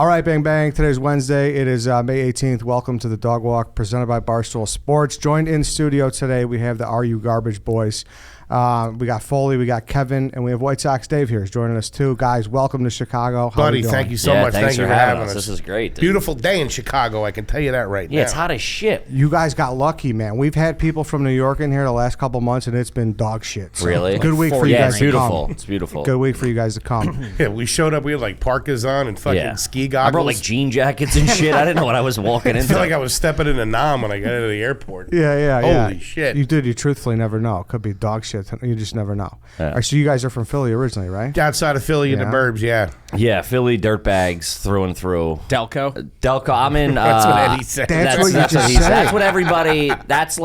All right, bang, bang. Today's Wednesday. It is May 18th. Welcome to the Dog Walk presented by Barstool Sports. Joined in studio today, we have the Are You Garbage Boys. We got Foley, we got Kevin, and we have White Sox Dave here. He's joining us too. Guys, welcome to Chicago. How Buddy, thank you so much. Thanks for having us. This is great. Dude. Beautiful day in Chicago, I can tell you that right now. Yeah, it's hot as shit. You guys got lucky, man. We've had people from New York in here the last couple months, and it's been dog shit. So really? Good week for you guys to come. It's beautiful. Good week for you guys to come. Yeah, we showed up, we had like parkas on and fucking ski goggles. I brought like jean jackets and shit. I didn't know what I was walking into. I feel like I was stepping into Nam when I got into the airport. Yeah. Holy shit. You truthfully never know. Could be dog shit. You just never know. Yeah. All right, so you guys are from Philly originally, right? Outside of Philly in the burbs, yeah. Yeah, Philly dirtbags through and through. Delco? I'm in. That's what Eddie said. That's what you just said. That's what everybody. That's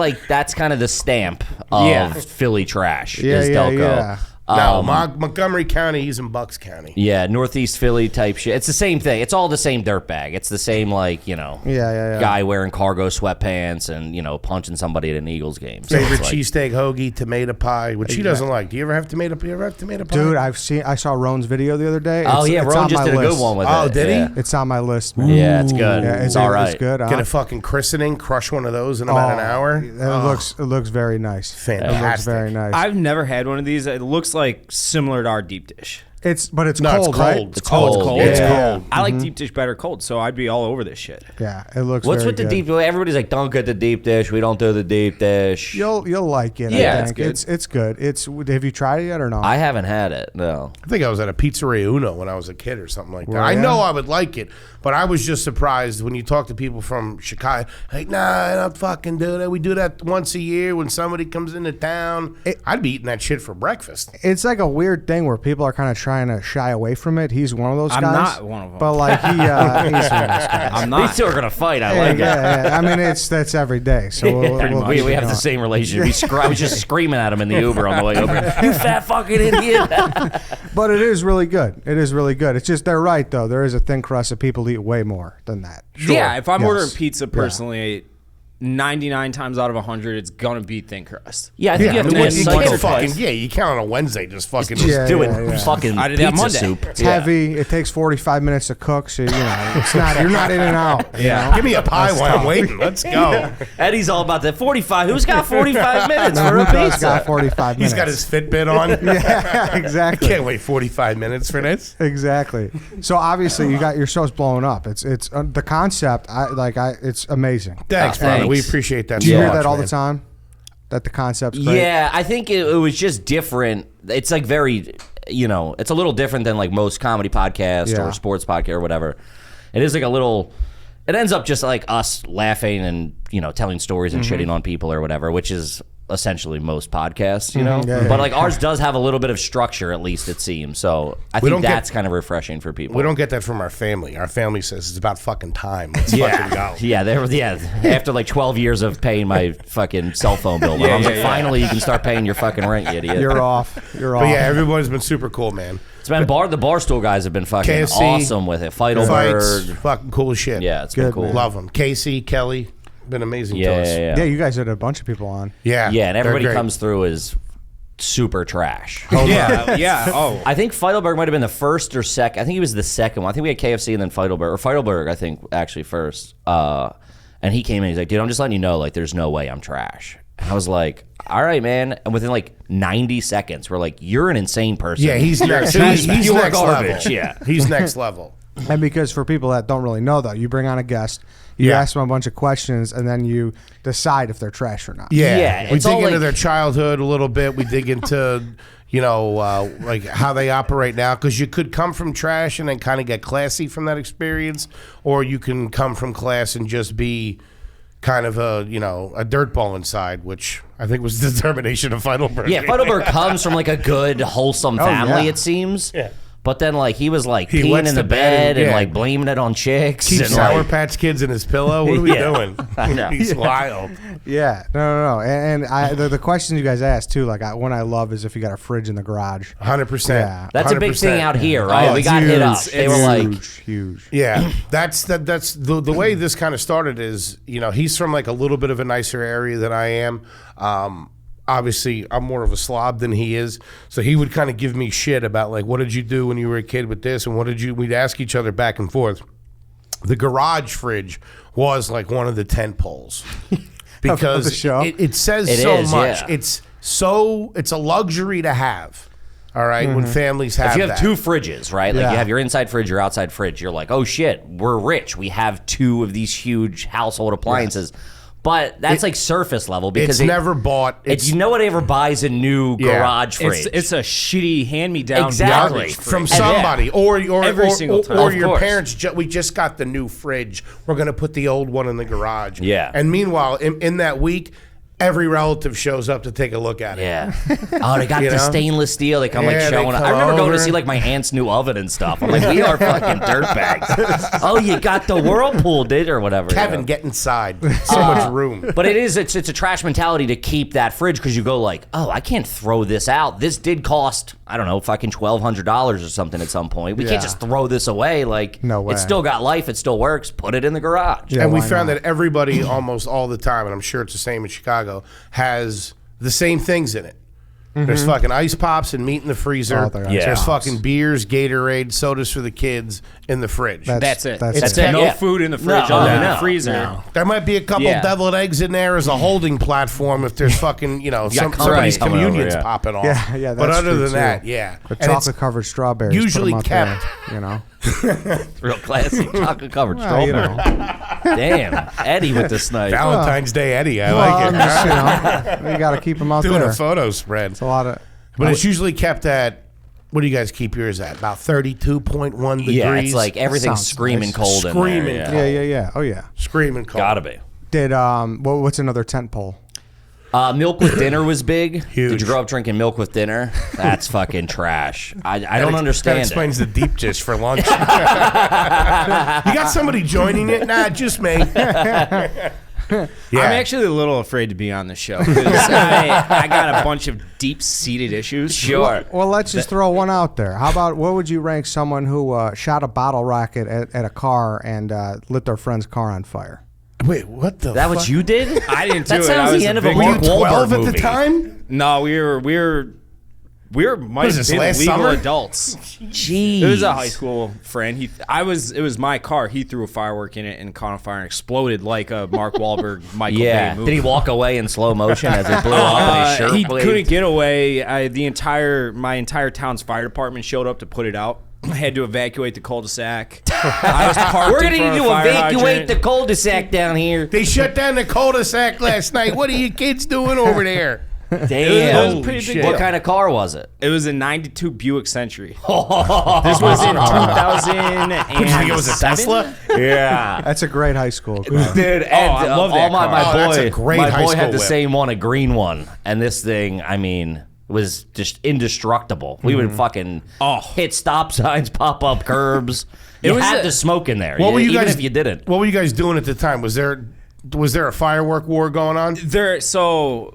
kind of the stamp of Philly trash. Is Delco. Yeah. No, Montgomery County, he's in Bucks County. Yeah, Northeast Philly type shit. It's the same thing. It's all the same dirtbag. It's the same, guy wearing cargo sweatpants and, punching somebody at an Eagles game. So favorite cheesesteak hoagie, tomato pie, which she doesn't like. Do you ever have tomato pie? Dude, I saw Roan's video the other day. Ron just did a good one with it. Oh, did he? It's on my list, man. Yeah, it's good. Yeah, it's all right. It's good. Get a fucking christening, crush one of those in about an hour. It looks very nice. Fantastic. It looks very nice. I've never had one of these. It looks like similar to our deep dish. It's cold, it's right? cold. It's cold. It's cold. I like deep dish better cold, so I'd be all over this shit. Yeah, it looks. What's very with the good. deep dish? Everybody's like, don't get the deep dish. We don't do the deep dish. You'll like it. Yeah, I think. It's good. Have you tried it yet or not? I haven't had it. No. I think I was at a Pizzeria Uno when I was a kid or something like that. I know I would like it, but I was just surprised when you talk to people from Chicago. Like, nah, I don't fucking do that. We do that once a year when somebody comes into town. I'd be eating that shit for breakfast. It's like a weird thing where people are kind of trying to shy away from it. He's one of those guys. I'm not one of them. But like he's one of those guys. I'm not. These two are gonna fight. I like it. Yeah. I mean, that's every day. So we have the same relationship. I was just screaming at him in the Uber on the way over. You fat fucking idiot! But it is really good. It is really good. It's just they're right though. There is a thin crust of people eat way more than that. Sure. Yeah, if I'm ordering pizza personally, 99 times out of 100, it's gonna be thin crust. Yeah, I think you have to you count on a Wednesday, just fucking fucking I did that pizza Monday. soup. It's heavy. It takes 45 minutes to cook, so it's not. You're not in and out. Yeah, give me a pie while I'm waiting. Let's go. Eddie's all about that 45. Who's got 45 minutes for a Who pizza? got 45 minutes? He's got his Fitbit on. Yeah, exactly. I can't wait 45 minutes for this. Exactly. So obviously you got your show's blowing up. It's the concept. It's amazing. Thanks, brother. We appreciate that. Do you hear that all the time? That the concept's great? Yeah, I think it was just different. It's like very, it's a little different than like most comedy podcasts or sports podcast or whatever. It is like a little. It ends up just like us laughing and telling stories and shitting on people or whatever, which is essentially most podcasts, but like ours does have a little bit of structure, at least it seems. So I think that's kind of refreshing for people. We don't get that from our family. Our family says it's about fucking time. Let's fucking go. Yeah, after like 12 years of paying my fucking cell phone bill, my mom's like, finally you can start paying your fucking rent, you idiot. You're off. But yeah, everybody's been super cool, man. It's been the Barstool guys have been fucking KSC, awesome with it. Feidelberg, fucking cool as shit. Yeah, it's been cool. Man. Love them. Casey, Kelly. Been amazing to us. Yeah, you guys had a bunch of people on. Yeah, and everybody comes through as super trash. Oh, I think Feidelberg might have been the first or second. I think he was the second one. I think we had KFC and then Feidelberg, I think actually first. And he came in, he's like, dude, I'm just letting you know, like, there's no way I'm trash. And I was like, all right, man. And within like 90 seconds, we're like, you're an insane person. Yeah, he's next. He's next garbage. Level. Yeah, he's next level. And because for people that don't really know, though, you bring on a guest, you ask them a bunch of questions, and then you decide if they're trash or not. Yeah. We dig into their childhood a little bit. We dig into, like how they operate now. Because you could come from trash and then kind of get classy from that experience, or you can come from class and just be kind of a dirtball inside, which I think was the determination of Feidelberg. Yeah, Feidelberg comes from like a good, wholesome family, it seems. Yeah. But then, like, he was, like, peeing in the bed and, like, blaming it on chicks. Keep and Sour Patch Kids in his pillow? What are we doing? I know. He's wild. Yeah. No. And the questions you guys asked, too, like, one I love is if you got a fridge in the garage. 100%. Yeah. That's 100%. A big thing out here, right? Oh, we got hit up. They were like... Huge. Yeah. That's the way this kind of started is, he's from, like, a little bit of a nicer area than I am. Obviously, I'm more of a slob than he is, so he would kind of give me shit about, like, what did you do when you were a kid with this, and we'd ask each other back and forth. the garage fridge was like one of the tent poles because the show? It says It so is, much. yeah. It's a luxury to have. All right, when families have If you have that. two fridges, right? Like Yeah. you have your inside fridge, your outside fridge. You're like, oh shit, we're rich. We have two of these huge household appliances. But that's like surface level because it's never bought. It's no one ever buys a new garage fridge. It's a shitty hand-me-down Exactly. garbage fridge. from somebody or Every single time. Of your course. parents. We just got the new fridge. We're gonna put the old one in the garage. Yeah. And meanwhile, in that week, every relative shows up to take a look at it. Yeah. Oh, they got You the know? stainless steel. They come like Yeah, they showing up. come I remember going to over. see like my aunt's new oven and stuff. I'm like, we are fucking dirtbags. Oh, you got the Whirlpool, did or whatever. Kevin, you know? get inside. So much room. But it's a trash mentality to keep that fridge because you go like, oh, I can't throw this out. This did cost, I don't know, fucking $1,200 or something at some point. We Yeah. can't just throw this away. Like, No way. It's still got life. It still works. Put it in the garage. Yeah, And we why found not? that everybody almost all the time, and I'm sure it's the same in Chicago, has the same things in it. There's fucking ice pops and meat in the freezer. Oh, there are Yeah. There's pops. fucking beers, Gatorade, sodas for the kids in the fridge. That's it. That's It's it. it. No Yeah. food in the fridge, No, all in no, the freezer. There might be a couple Yeah. deviled eggs in there as a holding platform if there's fucking, somebody's coming over, communion's yeah. popping off. Yeah, But that's other true, than too. that, yeah. The And it's chocolate covered strawberries. usually put 'em up kept. there, you know. Real classic chocolate covered Well, you strawberry. know. Damn. Eddie with the snipe. Valentine's Day Eddie, I Well, like I'm it. just, you know, you got to keep them out Doing there. a photo spread. It's a lot of. But it's usually kept at, what do you guys keep yours at? About 32.1 degrees? Yeah, it's like everything's sounds screaming nice. cold in Screaming there. cold. Yeah. Oh yeah. Screaming cold. Gotta be. Did what's another tent pole? Milk with dinner was big. Huge. Did you grow up drinking milk with dinner? That's fucking trash. I don't That understand it. explains the deep dish for lunch. You got somebody joining it? Nah, just me. Yeah. I'm actually a little afraid to be on the show because I got a bunch of deep-seated issues. Sure. Well, let's just throw one out there. How about what would you rank someone who shot a bottle rocket at a car and lit their friend's car on fire? Wait, what the That fuck? what you did? I didn't do That it. sounds I was the end of a big- Were you Mark Wahlberg 12 at movie. the time? No, we might is have this, been last legal summer? adults. Jeez. It was a high school friend. It was my car. He threw a firework in it and caught on fire and exploded like a Mark Wahlberg Michael Yeah. Bay movie. Did he walk away in slow motion as it blew up and his shirt he blazed? couldn't get away. My entire town's fire department showed up to put it out. I had to evacuate the cul-de-sac. I was parked We're in gonna front need of to a fire evacuate hydrant. the cul-de-sac down here. They shut down the cul-de-sac last night. What are you kids doing over there? Damn. It was a pretty big What deal. kind of car was it? It was a 92 Buick Century. This was in 2007. Did you think it was a Tesla? Yeah. That's a great high school. Dude, and I love that car. my Oh, boy, that's a great my high boy had school the whip. same one, a green one, and this thing, I mean, was just indestructible. We would fucking hit stop signs, pop up curbs. You was had a- to smoke in there, What were you even guys? if you didn't. What were you guys doing at the time? Was there a firework war going on? So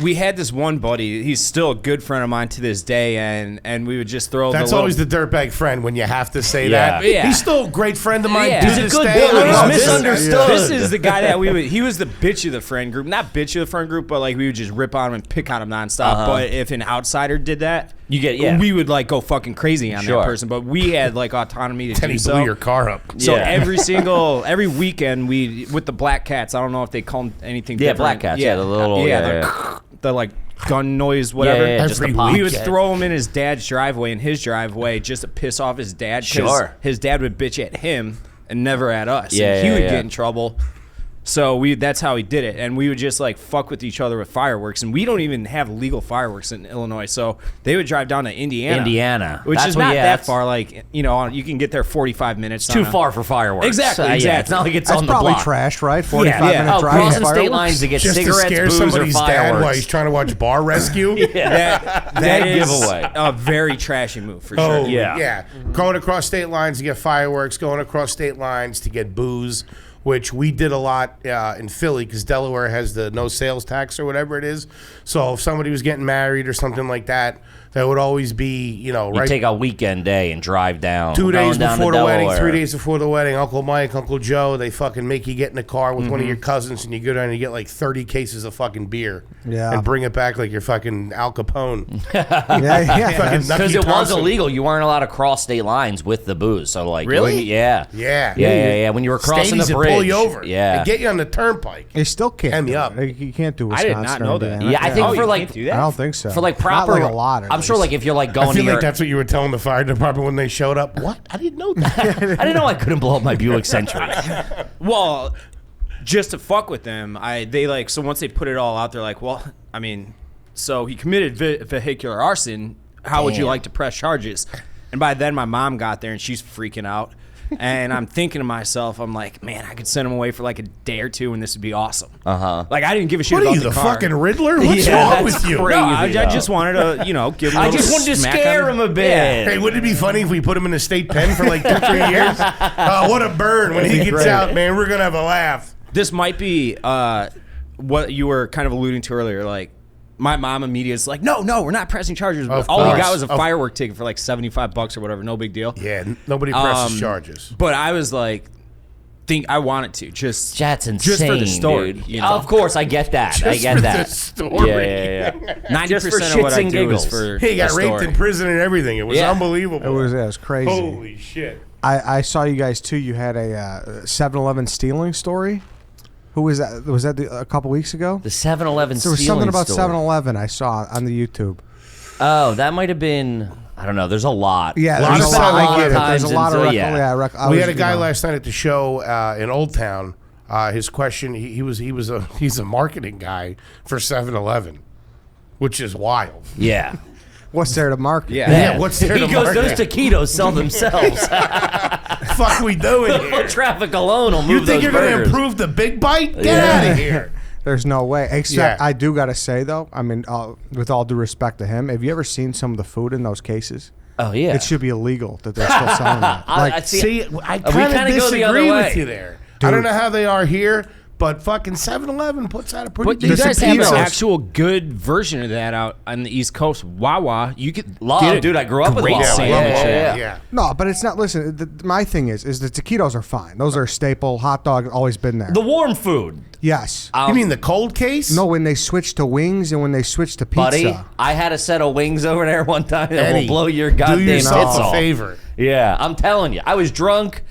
we had this one buddy. He's still a good friend of mine to this day, and we would just throw. That's the little, always the dirtbag friend when you have to say Yeah. that. Yeah. He's still a great friend of mine. Yeah. to He's a this good day. boy. I He's love this. misunderstood. This is the guy that he was the bitch of the friend group. Not bitch of the friend group, but like we would just rip on him and pick on him nonstop. But if an outsider did that, You get- yeah. we would like go fucking crazy on Sure. that person. But we had like autonomy to Then do he so. blew your car up. So Yeah. every weekend we with the black cats. I don't know if they call them anything. Yeah, different. black cats, yeah, the little- the like gun noise, whatever. Yeah, just Every a pop. He would Yeah. throw him in his dad's driveway, just to piss off his dad. 'Cause Sure. his dad would bitch at him and never at us. Yeah, and he yeah, would yeah. get in trouble. So that's how he did it, and we would just like fuck with each other with fireworks, and we don't even have legal fireworks in Illinois. So they would drive down to Indiana, which That's is what- not yeah, that that's- far. Like you can get there 45 minutes. Too on a- far for fireworks. Exactly, Yeah, exactly. it's not like it's That's on the probably block. trash, right? 45 Yeah. minute Oh, drive. crossing state fireworks? lines to get Just to cigarettes, scare booze, or somebody's dad fireworks. while he's trying to watch Bar Rescue. That is giveaway. a very trashy move for Oh, sure. Yeah. yeah. Going across state lines to get fireworks, going across state lines to get booze, which we did a lot in Philly because Delaware has the no sales tax or whatever it is. So if somebody was getting married or something like that, that would always be, you You take a weekend day and drive down. 2 days down before to the wedding, Delaware. 3 days before the wedding, Uncle Mike, Uncle Joe, they fucking make you get in the car with one of your cousins and you go down and you get like 30 cases of fucking beer. Yeah. And bring it back like you're fucking Al Capone. Yeah. Because it was illegal. You weren't allowed to cross state lines with the booze. So like, Really? Yeah. When you were crossing Stadies the would bridge, pull you over. yeah. And get you on the turnpike. You still can't. Hand me do up. it. You can't do I Wisconsin. did not or know Indiana. that. Yeah, I think Oh, for you like can't do that? I don't think so. for like Not proper, like a lot. at I'm sure least. like if you're like I going feel to like that's what you were telling the fire department when they showed up. What? I didn't know that. I didn't know I couldn't blow up my Buick Century. Well, just to fuck with them, so once they put it all out, they're like, well, I mean, so he committed vehicular arson. How would you Damn. like to press charges? And by then, my mom got there and she's freaking out. And I'm thinking to myself, I'm like, man, I could send him away for like a day or two, and this would be awesome. Like I didn't give a shit What are about you, the the car. fucking Riddler? What's Yeah, wrong that's with you? crazy. No, I though. just wanted to, give him a I little just wanted to smack scare on him a bit. Yeah. Hey, wouldn't it be funny if we put him in a state pen for like 2-3 years? What a burn. When he gets great. out, man, we're going to have a laugh. This might be what you were kind of alluding to earlier. Like, my mom immediately is like, no, we're not pressing charges. Of All he course. got was a firework ticket for like $75 or whatever. No big deal. Yeah, nobody presses charges. But I was like, I wanted to just That's insane, just for the story. dude. You know? Of course, I get that. I Just get for that. the story. Yeah. 90% Just for of what shits I and do is giggles. for He got the raped story. in prison and everything. It was Yeah. unbelievable. It was crazy. Holy shit. I saw you guys too. You had a 7-Eleven stealing story. Who was that? Was that a couple weeks ago? The 7-Eleven There was stealing something about story. 7-Eleven I saw on the YouTube. Oh, that might have been. I don't know. There's a lot. Yeah, Lot there's of a lot. I get it. times There's a lot of into- yeah. We had a guy last night at the show in Old Town. His question, he's a marketing guy for 7-Eleven, which is wild. Yeah. What's there to market? Yeah, what's there He to goes, market? those taquitos sell themselves. Fuck we doing Foot here? traffic alone will move You think those you're going to burgers. improve the big bite? Get out of here. There's no way. Except Yeah. I do got to say though, I mean, with all due respect to him, have you ever seen some of the food in those cases? Oh, yeah. It should be illegal that they're still selling that. I see. See, I we kind kinda of go the other disagree way. with you there. I don't know how they are here, but fucking 7-Eleven puts out a pretty But you decent guys have an pizza. actual good version of that out on the East Coast. Wawa, you could Love, get a dude, I grew up with great Wawa. sandwich. Yeah. No, but it's not. Listen, my thing is the taquitos are fine. Those are a staple. Hot dog always been there. The warm food. Yes. You mean the cold case? No, when they switch to wings and when they switch to pizza. Buddy, I had a set of wings over there one time that Eddie, will blow your goddamn do tits yourself a off. favor. Yeah, I'm telling you. I was drunk,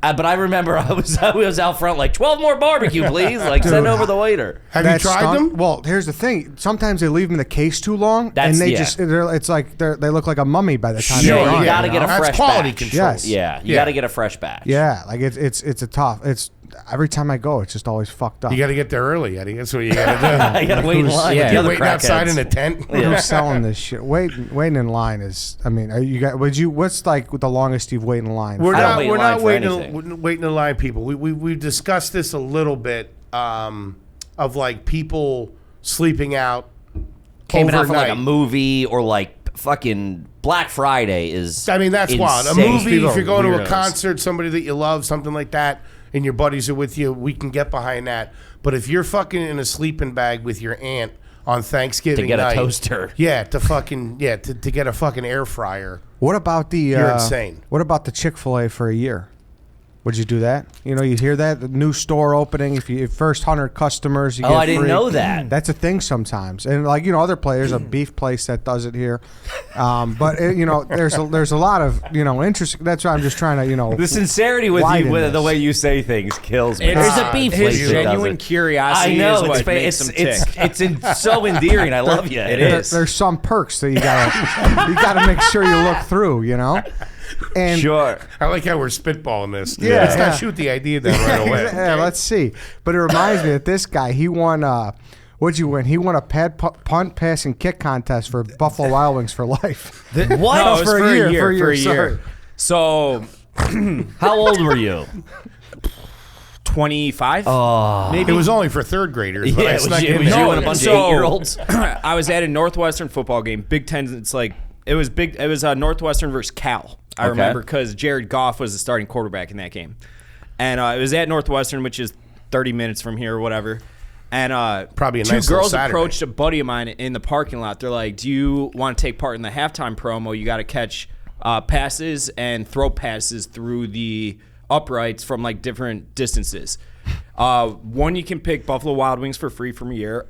but I remember I was out front like 12 more barbecue, please. Like, send over the waiter. Have you That tried stunt- them? Well, here's the thing. Sometimes they leave them in the case too long, That's- and they yeah. it's like they look like a mummy by the time Sure, they're Yeah, done. you got to get a That's fresh quality batch. control. Yes. Yeah, you Yeah. got to get a fresh batch. Yeah, like it's a tough. It's every time I go, it's just always fucked up. You got to get there early, Eddie. That's what you got to You got to wait in line. Yeah. with the do. other You're waiting outside crackheads. in a tent. Who's selling this shit? Waiting in line is. I mean, are you guys? What's like the longest you've waited in line? We're I don't not. wait in We're line not for anything. waiting in line, people. We've discussed this a little bit of like people sleeping out Came out overnight. for like a movie or like fucking Black Friday is. I mean, that's wild. A insane. movie, People if you're are going to a weirdos. concert, somebody that you love, something like that, and your buddies are with you, we can get behind that. But if you're fucking in a sleeping bag with your aunt on Thanksgiving To get a night, toaster. to get a fucking air fryer. What about the? You're insane. What about the Chick-fil-A for a year? Would you do that? You know, you hear that the new store opening. If you first 100 customers, you get I didn't free. know that. That's a thing sometimes, and like other players, a beef place that does it here. But there's a lot of interest. That's why I'm just trying to The sincerity with widen you, with the this. way you say things, kills me. It's There's a beef place his that does genuine it. curiosity I know is what it's makes him tick. so endearing. I love you. It There- is. There's some perks that you gotta make sure you look through. And Sure. I like how we're spitballing this. Yeah. Let's Yeah. not shoot the idea down right away. Yeah, let's see. But it reminds me that this guy, he won. What'd you win? He won a punt, pass, and kick contest for Buffalo Wild Wings for life. What? No, it was For a year, sorry. So How old were you? 25. It was only for third graders, but Yeah, I it was snuck you- in it was there. you and a bunch of So- 8-year-olds. I was at a Northwestern football game, Big Ten. It's like it was Northwestern versus Cal. I remember because Jared Goff was the starting quarterback in that game, And it was at Northwestern, which is 30 minutes from here or whatever. And Probably a two nice little girls Saturday. approached a buddy of mine in the parking lot. They're like, do you want to take part in the halftime promo? You got to catch passes and throw passes through the uprights from like different distances. One, you can pick Buffalo Wild Wings for free from a year,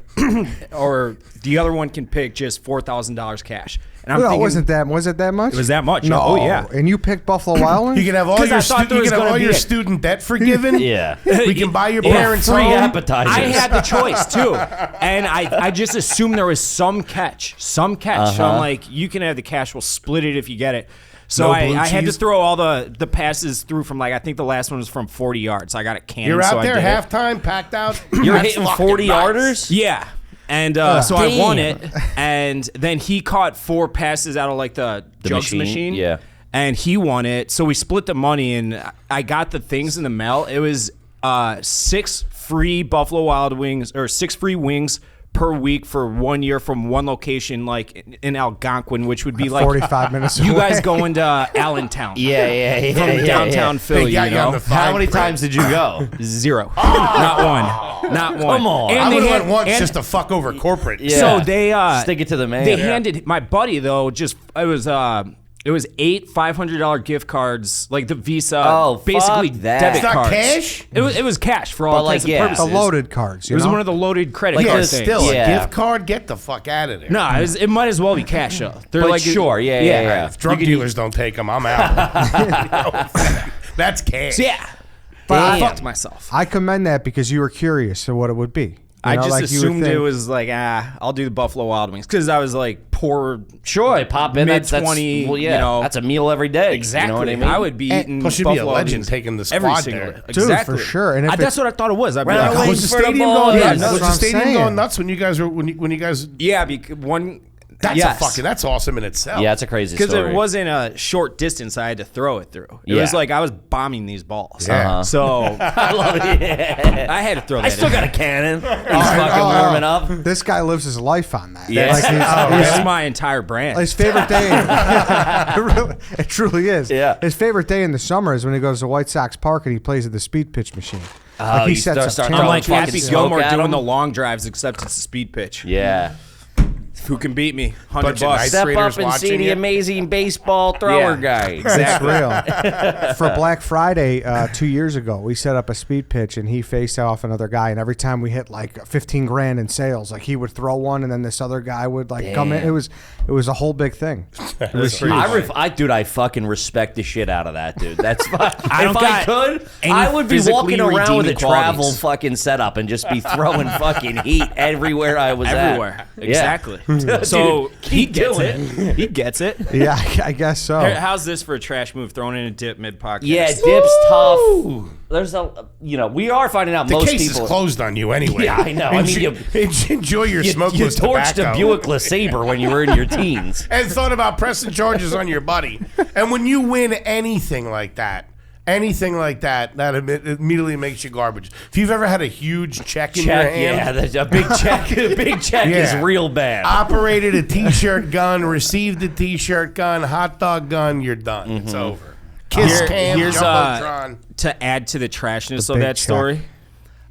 or the other one can pick just $4,000 cash. And I'm thinking, was it that much? It was that much. No. Oh yeah. And you picked Buffalo Wild Wings? You can have all 'Cause your I thought there was gonna be a- student debt forgiven. Yeah. We can buy your parents free home. appetizers. I had the choice too, and I just assumed there was some catch. So I'm like, you can have the cash. We'll split it if you get it. So No I blue had to cheese? throw all the passes through from like I think the last one was from 40 yards. I got it canned. You're so out I there did it. halftime, packed out. You're That's hitting fucking 40 nice. yarders? Yeah. And so I won Damn. it, and then he caught 4 passes out of like the jugs machine. Yeah. And he won it. So we split the money, and I got the things in the mail. It was 6 free Buffalo Wild Wings, or 6 free wings per week for 1 year from one location, like in Algonquin, which would be like 45 minutes you away. guys going to Allentown. Yeah. From downtown Philly, They got you you on know? the How fine many print. times did you go? 0. Not one. Come on. And I they would have had- went once and- just to fuck over corporate. Yeah. So they Stick it to the man. They Yeah. handed my buddy though. It was 8 $500 gift cards, like the Visa. Oh, basically fuck that. debit It's not cards. cash? It was cash for all But, like, intents and yeah. purposes. The loaded cards. It You was know? one of the loaded credit Like Yeah, card this- things. still Yeah. a gift card. Get the fuck out of there. No, it might as well be cash though. They're But like sure, yeah. If drug dealers don't take them, I'm out. That's cash. So, yeah. But I I- fucked myself. I commend that because you were curious of what it would be. You I know, just like you would assumed it think- was like, I'll do the Buffalo Wild Wings because I was like poor. Sure, pop in. That's Mid-20, well, yeah, you know. that's a meal every day. Exactly. You know what I mean? I would be eating. Plus, you'd be a Buffalo legend Wings taking the every squad single there. day. Dude, Exactly. for sure. And if That's it- what I thought it was. I'd be Round like, away Was the for the stadium ball. going Yeah, nuts? that's Was what the I'm stadium saying. going nuts when you guys were when you guys? yeah, because one. That's yes. that's awesome in itself. Yeah, it's a crazy Because story. it wasn't a short distance I had to throw it through. It Yeah. was like I was bombing these balls. Yeah. So I love it. Yeah. I had to throw that I still in. got a cannon. He's fucking warming up. This guy lives his life on that. Yeah. Like This is my entire brand. his favorite day. It truly is. Yeah. His favorite day in the summer is when he goes to White Sox Park and he plays at the speed pitch machine. Oh, he you sets start up I'm throwing like fucking Happy smoke Gilmore at doing him. the long drives, except it's a speed pitch. Yeah. Who can beat me? Bunch of $100. nice Step Raiders up and see watching the you. amazing baseball thrower Yeah. guy. It's real. For Black Friday 2 years ago, we set up a speed pitch and he faced off another guy. And every time we hit like 15 grand in sales, like he would throw one and then this other guy would like come in. Damn. It was a whole big thing. It was huge. I fucking respect the shit out of that, dude. That's fun. I don't If I got could, any I would be physically walking around with a redeeming travel qualities. fucking setup and just be throwing fucking heat everywhere I was Everywhere. at. Exactly. Yeah. So Dude, he keep gets doing it. He gets it. Yeah, I guess so. Here, how's this for a trash move? Thrown in a dip mid podcast. Yeah, dip's tough. There's a, we are finding out The most case people. is closed on you anyway. Yeah, I know. I mean, enjoy your You smokeless torched tobacco. a Buick LeSabre when you were in your teens. And thought about pressing charges on your buddy. And when you win anything like that, that immediately makes you garbage. If you've ever had a huge check in your Check, hand, yeah, that's a big check. A big check is Yeah. real bad. operated a T-shirt gun, received a T-shirt gun, hot dog gun, you're done. It's over. Kiss cam, Here's jumbotron. to add to the trashness The of big that check. story.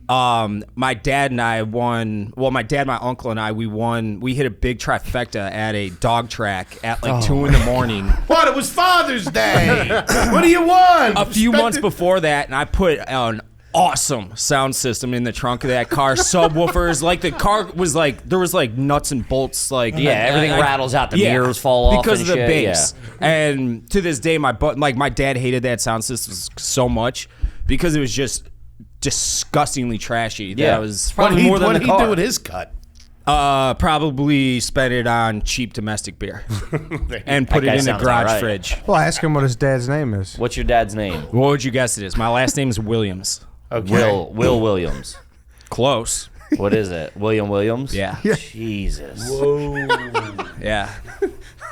My dad and I won. Well, my dad, my uncle, and I, we won. We hit a big trifecta at a dog track at like 2 in the morning. What? It was Father's Day. What do you want? A few Spent months it- before that, and I put an awesome sound system in the trunk of that car. Subwoofers, like the car was like there was like nuts and bolts, like Yeah, everything rattles out. The yeah, mirrors fall off because and of the shit, bass. And to this day, my dad hated that sound system so much because it was just disgustingly trashy. That Yeah. it was Probably more than what the did he car. do with his cut? probably spent it on cheap domestic beer and put That guy it in the sounds garage alright. fridge. Well, ask him what his dad's name is. What's your dad's name? What would you guess it is? My last name is Williams. Okay. Will Williams. Close. What is it? William Williams? Yeah. Jesus. Yeah.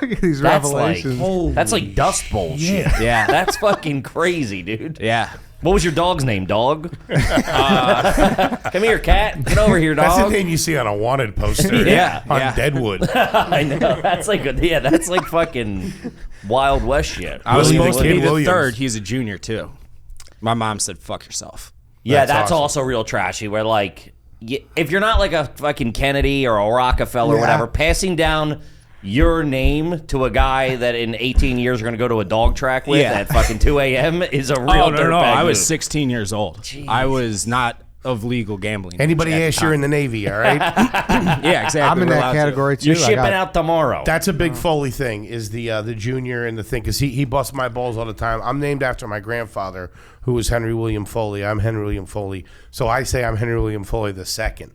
Look at these That's like, revelations. that's like Dust Bowl shit. Yeah. That's fucking crazy, dude. Yeah. What was your dog's name, dog? Come here, cat. Get over here, That's the dog. name you see on a wanted poster. Yeah, on yeah. Deadwood. I know. That's like that's like fucking Wild West shit. I was William supposed to be Kid the Williams. third. He's a junior too. My mom said, "Fuck yourself." Yeah, that's awesome. also real trashy. Where like, if you're not like a fucking Kennedy or a Rockefeller or whatever, passing down your name to a guy that in 18 years you're going to go to a dog track with at fucking 2 a.m. is a real dirtbag I was move. 16 years old. Jeez. I was not of legal gambling. Anybody at the ask you're time. in the Navy, all right? Yeah, exactly. I'm in We're that allowed to. category too. You're I shipping got- out tomorrow. That's a big Foley thing, is the junior and the thing, because he busts my balls all the time. I'm named after my grandfather, who was Henry William Foley. I'm Henry William Foley. So I say I'm Henry William Foley the second.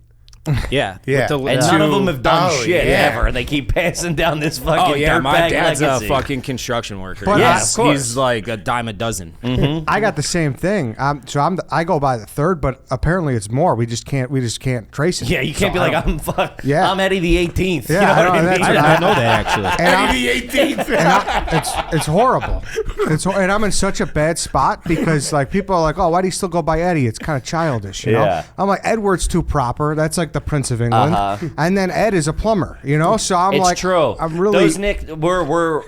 Yeah. Yeah. and none of them have done Oh, shit yeah. ever. They keep passing down this fucking Oh yeah, my dirtbag dad's legacy. a fucking construction worker. But Yeah, Yes, of course. he's like a dime a dozen. I got the same thing. I go by the third, but apparently it's more. We just can't trace it. Yeah, you can't So be like, I don't- I'm Eddie the 18th. Yeah, you know I what know, I that's mean? what I didn't know that actually. and I'm- Eddie the 18th. it's horrible. And I'm in such a bad spot because like people are like, oh, why do you still go by Eddie? It's kind of childish, you know. Yeah. I'm like, Edward's too proper. That's like the Prince of England. And then Ed is a plumber, you know. So I'm It's like, true. I'm really. Those Nick, we're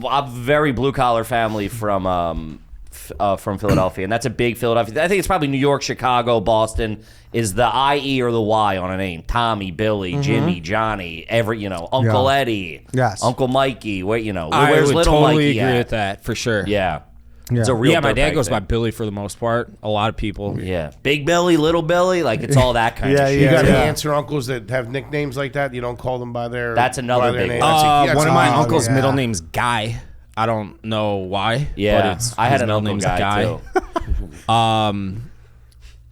a very blue collar family from Philadelphia, and that's a big Philadelphia. I think it's probably New York, Chicago, Boston. Is the IE or the Y on a name? Tommy, Billy, Jimmy, Johnny, Uncle Yeah. Eddie, Yes. Uncle Mikey. I Where's would little totally Mikey agree at? with that for sure. Yeah. Yeah. It's a real. Yeah, my dad dirtbag goes by thing. Billy for the most part. A lot of people. Yeah, Big Billy, Little Billy, like it's all that kind Yeah, of shit. You yeah. got any aunts or uncles that have nicknames like that? You don't call them by their. That's another by their big name? one. That's One of my Oh, uncle's yeah. middle name's Guy. I don't know why. Yeah, but it's, I had his an middle uncle name's guy too.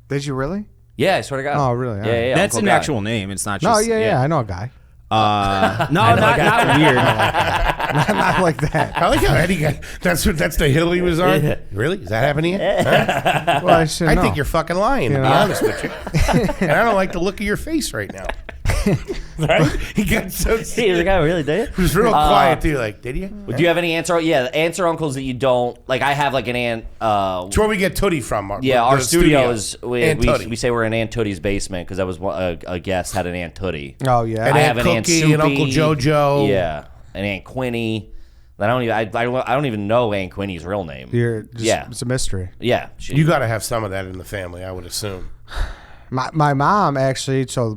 Did you really? Yeah, I swear to God. Oh, really? Yeah. That's Uncle an Guy. actual name. It's not No, just. yeah, I know a guy. No, not weird. Not like that. I like how Eddie got. That's the hill he was on. Really? Is that happening yet? Huh? Well, I should I know. think you're fucking lying, to be know? honest with you. And I don't like the look of your face right now. Right? He got so. He was like, "Oh, really? Did He was real quiet too. Like, did you? Do you have any aunts or aunts or uncles that you don't like? I have like an aunt. It's where we get Tootie from. Our studio is Aunt Tootie. we say we're in Aunt Tootie's basement because that was a guest had an Aunt Tootie. Oh yeah. And I Aunt have an Aunt Cookie Soupy. and Uncle JoJo. Yeah, an Aunt Quinny. I don't even know Aunt Quinny's real name. It's a mystery. Yeah, You got to have some of that in the family, I would assume. My mom actually. So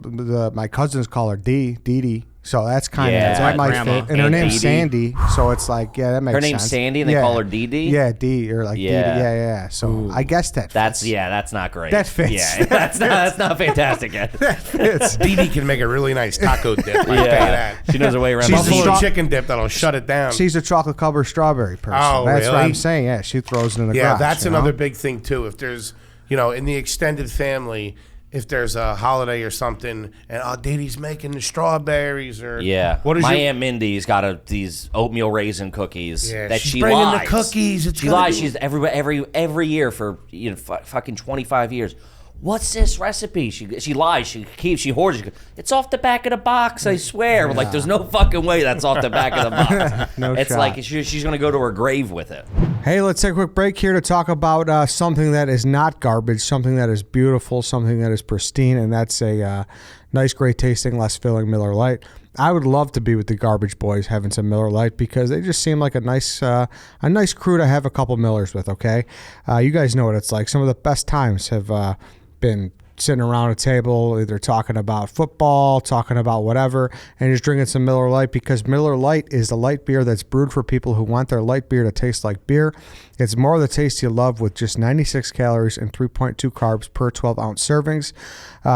my cousins call her Dee. So that's kind of Yeah, that might grandma. fit. And her Aunt name's Dee Dee. Sandy. So it's like that makes Her sense. name's Sandy and they call her Dee Dee? Yeah, D or like Yeah. Dee Dee. Yeah. So I guess that fits. that's not great. That fits. Yeah, that's not fantastic. Yet. It's Dee Dee can make a really nice taco dip. I tell you Yeah, that. she knows her way around. She's the a Buffalo scene. strong- chicken dip that'll shut it down. she's a chocolate covered strawberry person. Oh, That's what really? I'm saying. Yeah, she throws it in the Yeah, garage. that's you know? another big thing too. If there's, in the extended family, if there's a holiday or something, and Dee Dee's making the strawberries, or Yeah, what is my your, Aunt Mindy's got these oatmeal raisin cookies Yeah, that she's she bringing the lies. cookies. It's She gonna lies. be- She's every year for fucking 25 years. What's this recipe? She lies. She hoards. She goes, it's off the back of the box. I swear. Like there's no fucking way that's off the back of the box. No it's shot. like she's gonna go to her grave with it. Hey, let's take a quick break here to talk about something that is not garbage, something that is beautiful, something that is pristine, and that's a nice, great tasting, less filling Miller Lite. I would love to be with the Garbage Boys having some Miller Lite because they just seem like a nice crew to have a couple Millers with. Okay, you guys know what it's like. Some of the best times have been sitting around a table, either talking about football, talking about whatever, and just drinking some Miller Lite because Miller Lite is the light beer that's brewed for people who want their light beer to taste like beer. It's more of the taste you love with just 96 calories and 3.2 carbs per 12-ounce servings.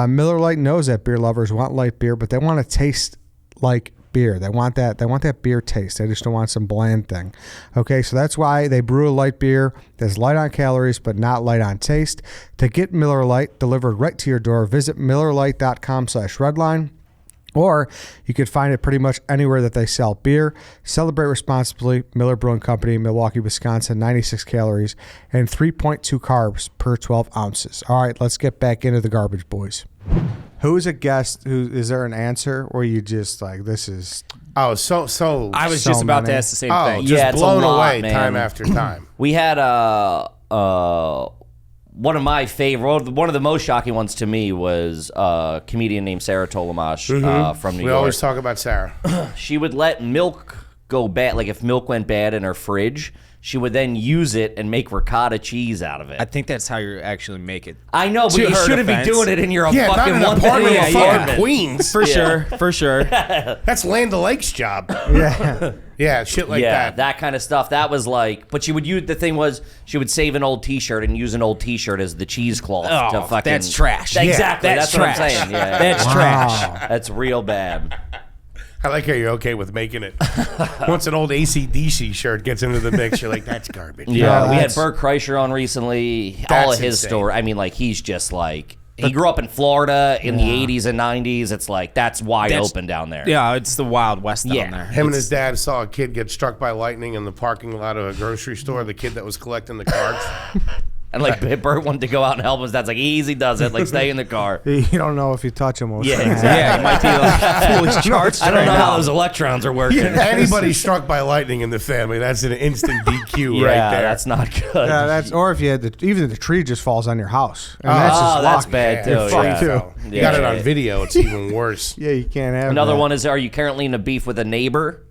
Miller Lite knows that beer lovers want light beer, but they want to taste like beer. They want that beer taste. They just don't want some bland thing. Okay, so that's why they brew a light beer that's light on calories but not light on taste. To get Miller Lite delivered right to your door, visit MillerLite.com/Redline. Or you could find it pretty much anywhere that they sell beer. Celebrate responsibly. Miller Brewing Company, Milwaukee, Wisconsin, 96 calories and 3.2 carbs per 12 ounces. All right, let's get back into the Garbage Boys. Who's a guest? Is there an answer where you just like, this is... Oh, so. I was So just about to many. ask the same Oh, thing. just Yeah, it's a blown lot, away man. time after time. We had one of my favorite, one of the most shocking ones to me was a comedian named Sarah Tolamash from New We York. always talk about Sarah. She would let milk go bad. Like if milk went bad in her fridge, she would then use it and make ricotta cheese out of it. I think that's how you actually make it. I know, but To you her shouldn't be defense. doing it in your Yeah, not fucking in an one apartment bedroom in fucking apartment. Queens. For sure. That's Land O'Lakes job. Yeah. Yeah, shit like Yeah, that. that kind of stuff. That was like, but she would use, the thing was, she would save an old T-shirt and use an old T-shirt as the cheesecloth to Oh, fucking. that's trash. Exactly, Yeah, that's that's what I'm trash. saying. Yeah, That's trash. That's real bad. I like how you're okay with making it. Once an old AC/DC shirt gets into the mix, you're like, that's garbage. Yeah, we had that's- Bert Kreischer on recently. All That's of his insane. story. I mean, like, he's just like, he grew up in Florida in the 80s and 90s. It's like, that's wide open down there. Yeah, it's the Wild West down Yeah. there. Him and his dad saw a kid get struck by lightning in the parking lot of a grocery store, the kid that was collecting the cards. And like, Bert wanted to go out and help his dad's like, easy does it. Like, stay in the car. You don't know if you touch them. Yeah, exactly. Yeah, it might be like foolish charts. I don't know how those electrons are working. Anybody struck by lightning in the family, that's an instant DQ Yeah, right there. that's not good. Yeah, that's or if you had even the tree just falls on your house. And that's just that's luck. bad Yeah, too. fuck Yeah. too. You got it Yeah. on video, it's even worse. Yeah, you can't have Another that. one is, are you currently in a beef with a neighbor?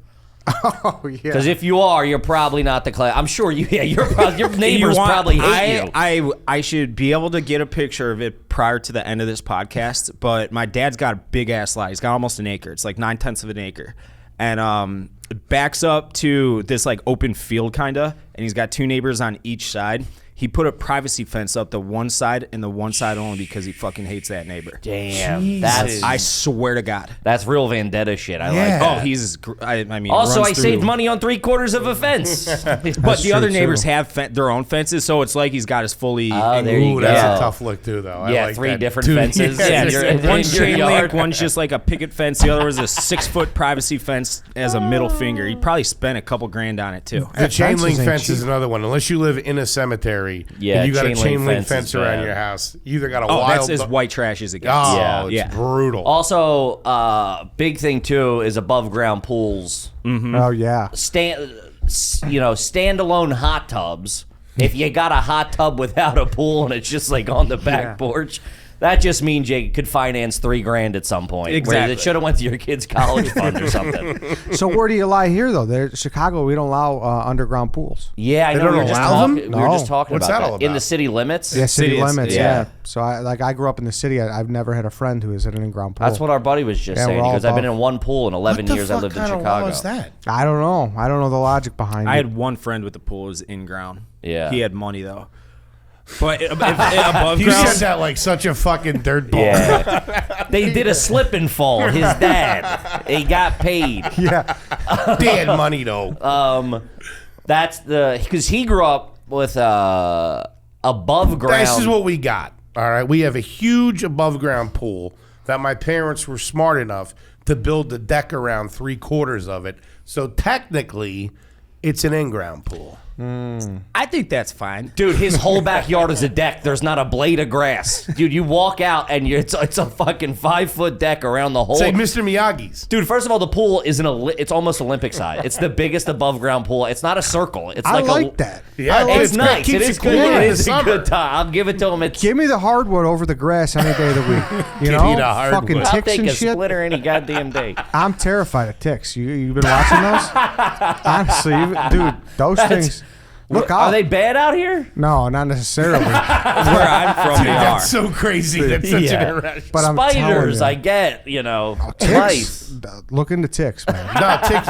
Oh yeah. Because if you are, you're probably not the class. I'm sure you. Yeah, your neighbors probably hate you. I should be able to get a picture of it prior to the end of this podcast, but my dad's got a big ass lot. He's got almost an acre. It's like 9/10 of an acre. And it backs up to this like open field kinda, and he's got two neighbors on each side. He put a privacy fence up the one side and the one side only because he fucking hates that neighbor. Damn, that's I swear to God. that's real vendetta shit. I like. Yeah. That. Oh, he's. I mean. Also, runs I through- saved money on 3/4 of a fence. But the true, other too. neighbors have their own fences, so it's like he's got his fully. There you Ooh, go. that's a tough look too, though. I Yeah, like 3 that. different Dude, fences. yeah, Yeah, One's your chain yard. link, one's just like a picket fence. The other was a 6-foot privacy fence as a middle finger. He probably spent a couple grand on it too. The chain link fences ain't fence is cheap. another one. Unless you live in a cemetery, Yeah, and you got a chain link chain link fence fence is around bad. your house. You either got a Oh, wild. that's as white trash as it gets. Oh, Yeah. it's Yeah. brutal. Also, big thing too is above ground pools. Oh yeah. Standalone hot tubs. If you got a hot tub without a pool and it's just like on the back porch, that just means you could finance $3,000 at some point. Exactly. Whereas it should have went to your kid's college fund or something. So where do you lie here though? There, Chicago, we don't allow underground pools. Yeah, I They know. don't We were just allow them? talking. We were just No. talking What's about that all in the about? city limits. Yeah, city City is- limits. yeah. Yeah. So I grew up in the city. I've never had a friend who is at an in-ground pool. That's what our buddy was just Yeah, saying. we're all Because I've been above. in one pool in 11 What the years. I fuck lived in kind of Chicago. law is that? I don't know. I don't know the logic behind I it. had one friend with the pool. It was in ground. Yeah. He had money though. But if above You ground, said that like such a fucking dirtball. Yeah. They did a slip and fall. His dad. He got paid. Yeah. They had money though. That's because he grew up with above ground. This is what we got. All right, we have a huge above ground pool that my parents were smart enough to build the deck around 3/4 of it. So technically, it's an in-ground pool. I think that's fine. Dude, his whole backyard is a deck. There's not a blade of grass. Dude, you walk out and it's a fucking 5-foot deck around the whole. It's like Mr. Miyagi's. Dude, first of all, the pool isn't it's almost Olympic size. It's the biggest above ground pool. It's not a circle. It's I like like a. that. Yeah, It's good. nice. Keeps It you is cool good. in It the is a summer. good time. I'll give it to him. It's. Give me the hardwood over the grass any day of the week. You Give know, me the hardwood. fucking I'll ticks take and a shit. splitter any goddamn day. I'm terrified of ticks. You've been watching those? Honestly, dude, those things. Look out. Are they bad out here? No, not necessarily. Where I'm from, they are. That's so crazy. That's such Yeah. an irrational. But I'm telling Spiders, you. I get, Ticks. lice. Look into ticks, man. No, ticks.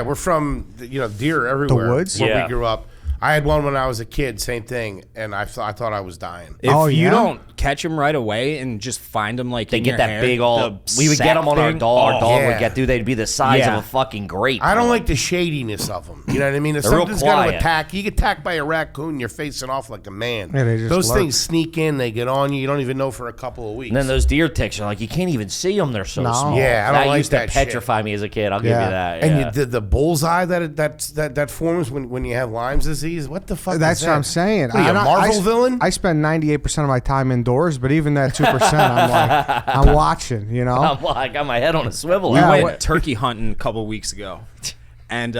We're from deer everywhere. woods? where Yeah. we grew up. I had one when I was a kid. Same thing, and I thought I was dying. If Oh, you yeah? don't catch them right away and just find them like They in get your that hair, big old. the We would get sack them on our thing. dog. Our dog yeah. would get, dude. They'd be the size Yeah. of a fucking grape. I don't like the shadiness of them. You know what I mean? If They're real something's going to quiet. attack, you get attacked by a raccoon, you're facing off like a man. Yeah, they just Those lurk. things sneak in, they get on you. You don't even know for a couple of weeks. And then those deer ticks are like you can't even see them. They're so No. small. Yeah, I don't that like used that to shit. petrify me as a kid. I'll give Yeah. you that. and yeah. the bullseye that forms when you have Lyme's disease. What the fuck? That's is what that? I'm saying. What are you, a Marvel villain? I spend 98% of my time indoors, but even that 2%, I'm like, I'm watching. You know, I got my head on a swivel. Yeah, I went- what- Turkey hunting a couple weeks ago, and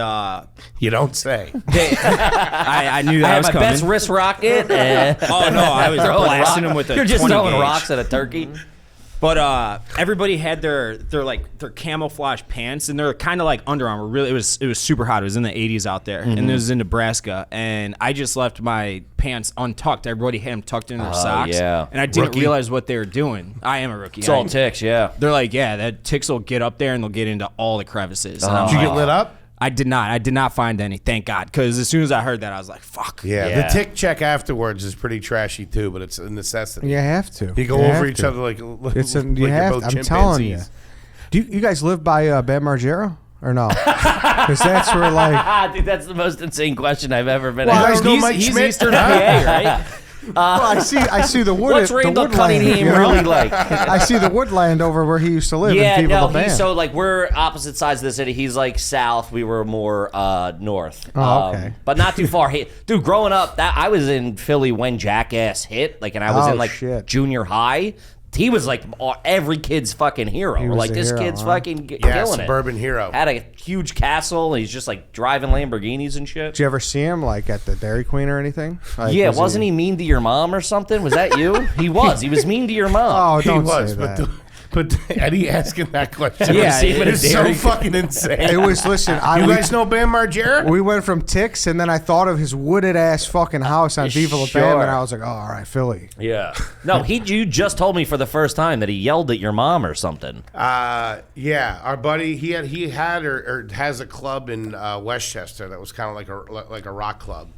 You don't say. I knew that I had was my coming. best wrist rocket. And Oh no, I was throwing blasting rock- him with a You're just 20 throwing gauge. rocks at a turkey. But everybody had their camouflage pants, and they're kind of like Under Armour. Really, it was super hot. It was in the 80s out there, and it was in Nebraska. And I just left my pants untucked. Everybody had them tucked in their socks. Yeah. And I didn't Rookie. realize what they were doing. I am a rookie. It's all ticks, yeah. They're like, yeah, that ticks will get up there and they'll get into all the crevices. And I'm Did you like, get lit up? I did not. I did not find any. Thank God. Because as soon as I heard that, I was like, fuck. Yeah, the tick check afterwards is pretty trashy too, but it's a necessity. You have to. You go over each other like It's a, like you you're have. both I'm telling you. chimpanzees. Do you guys live by Bam Margera or no? Because that's where like. Dude, that's the most insane question I've ever been You asked. guys know Mike He's Schmidt? Eastern PA, right? Well, I see the wood. What's the Randall woodland, Cunningham you know? really like? I see the woodland over where he used to live. Yeah, in Viva no, La Bam. he's so like we're opposite sides of the city. He's like south. We were more north. Oh, okay. But not too far. Dude, growing up, I was in Philly when Jackass hit. Like, and I was Oh, in like shit. junior high. He was like every kid's fucking hero. was Like a this hero, kid's huh? fucking Yeah, killing suburban it. hero. Had a huge castle. And he's just like driving Lamborghinis and shit. Did you ever see him like at the Dairy Queen or anything? Like, Yeah, was wasn't he mean to your mom or something? Was that you? He was. He was mean to your mom. Oh, He don't was, say but that. but Eddie asking that question, Yeah, it's so Dairy- fucking insane. It was. Listen, You guys know Bam Margera? we went from Ticks, and then I thought of his wooded ass fucking house on Viva La Bam, Sure. and I was like, oh, all right, Philly. Yeah. No, you just told me for the first time that he yelled at your mom or something. Yeah, our buddy he had or has a club in Westchester that was kind of like a rock club,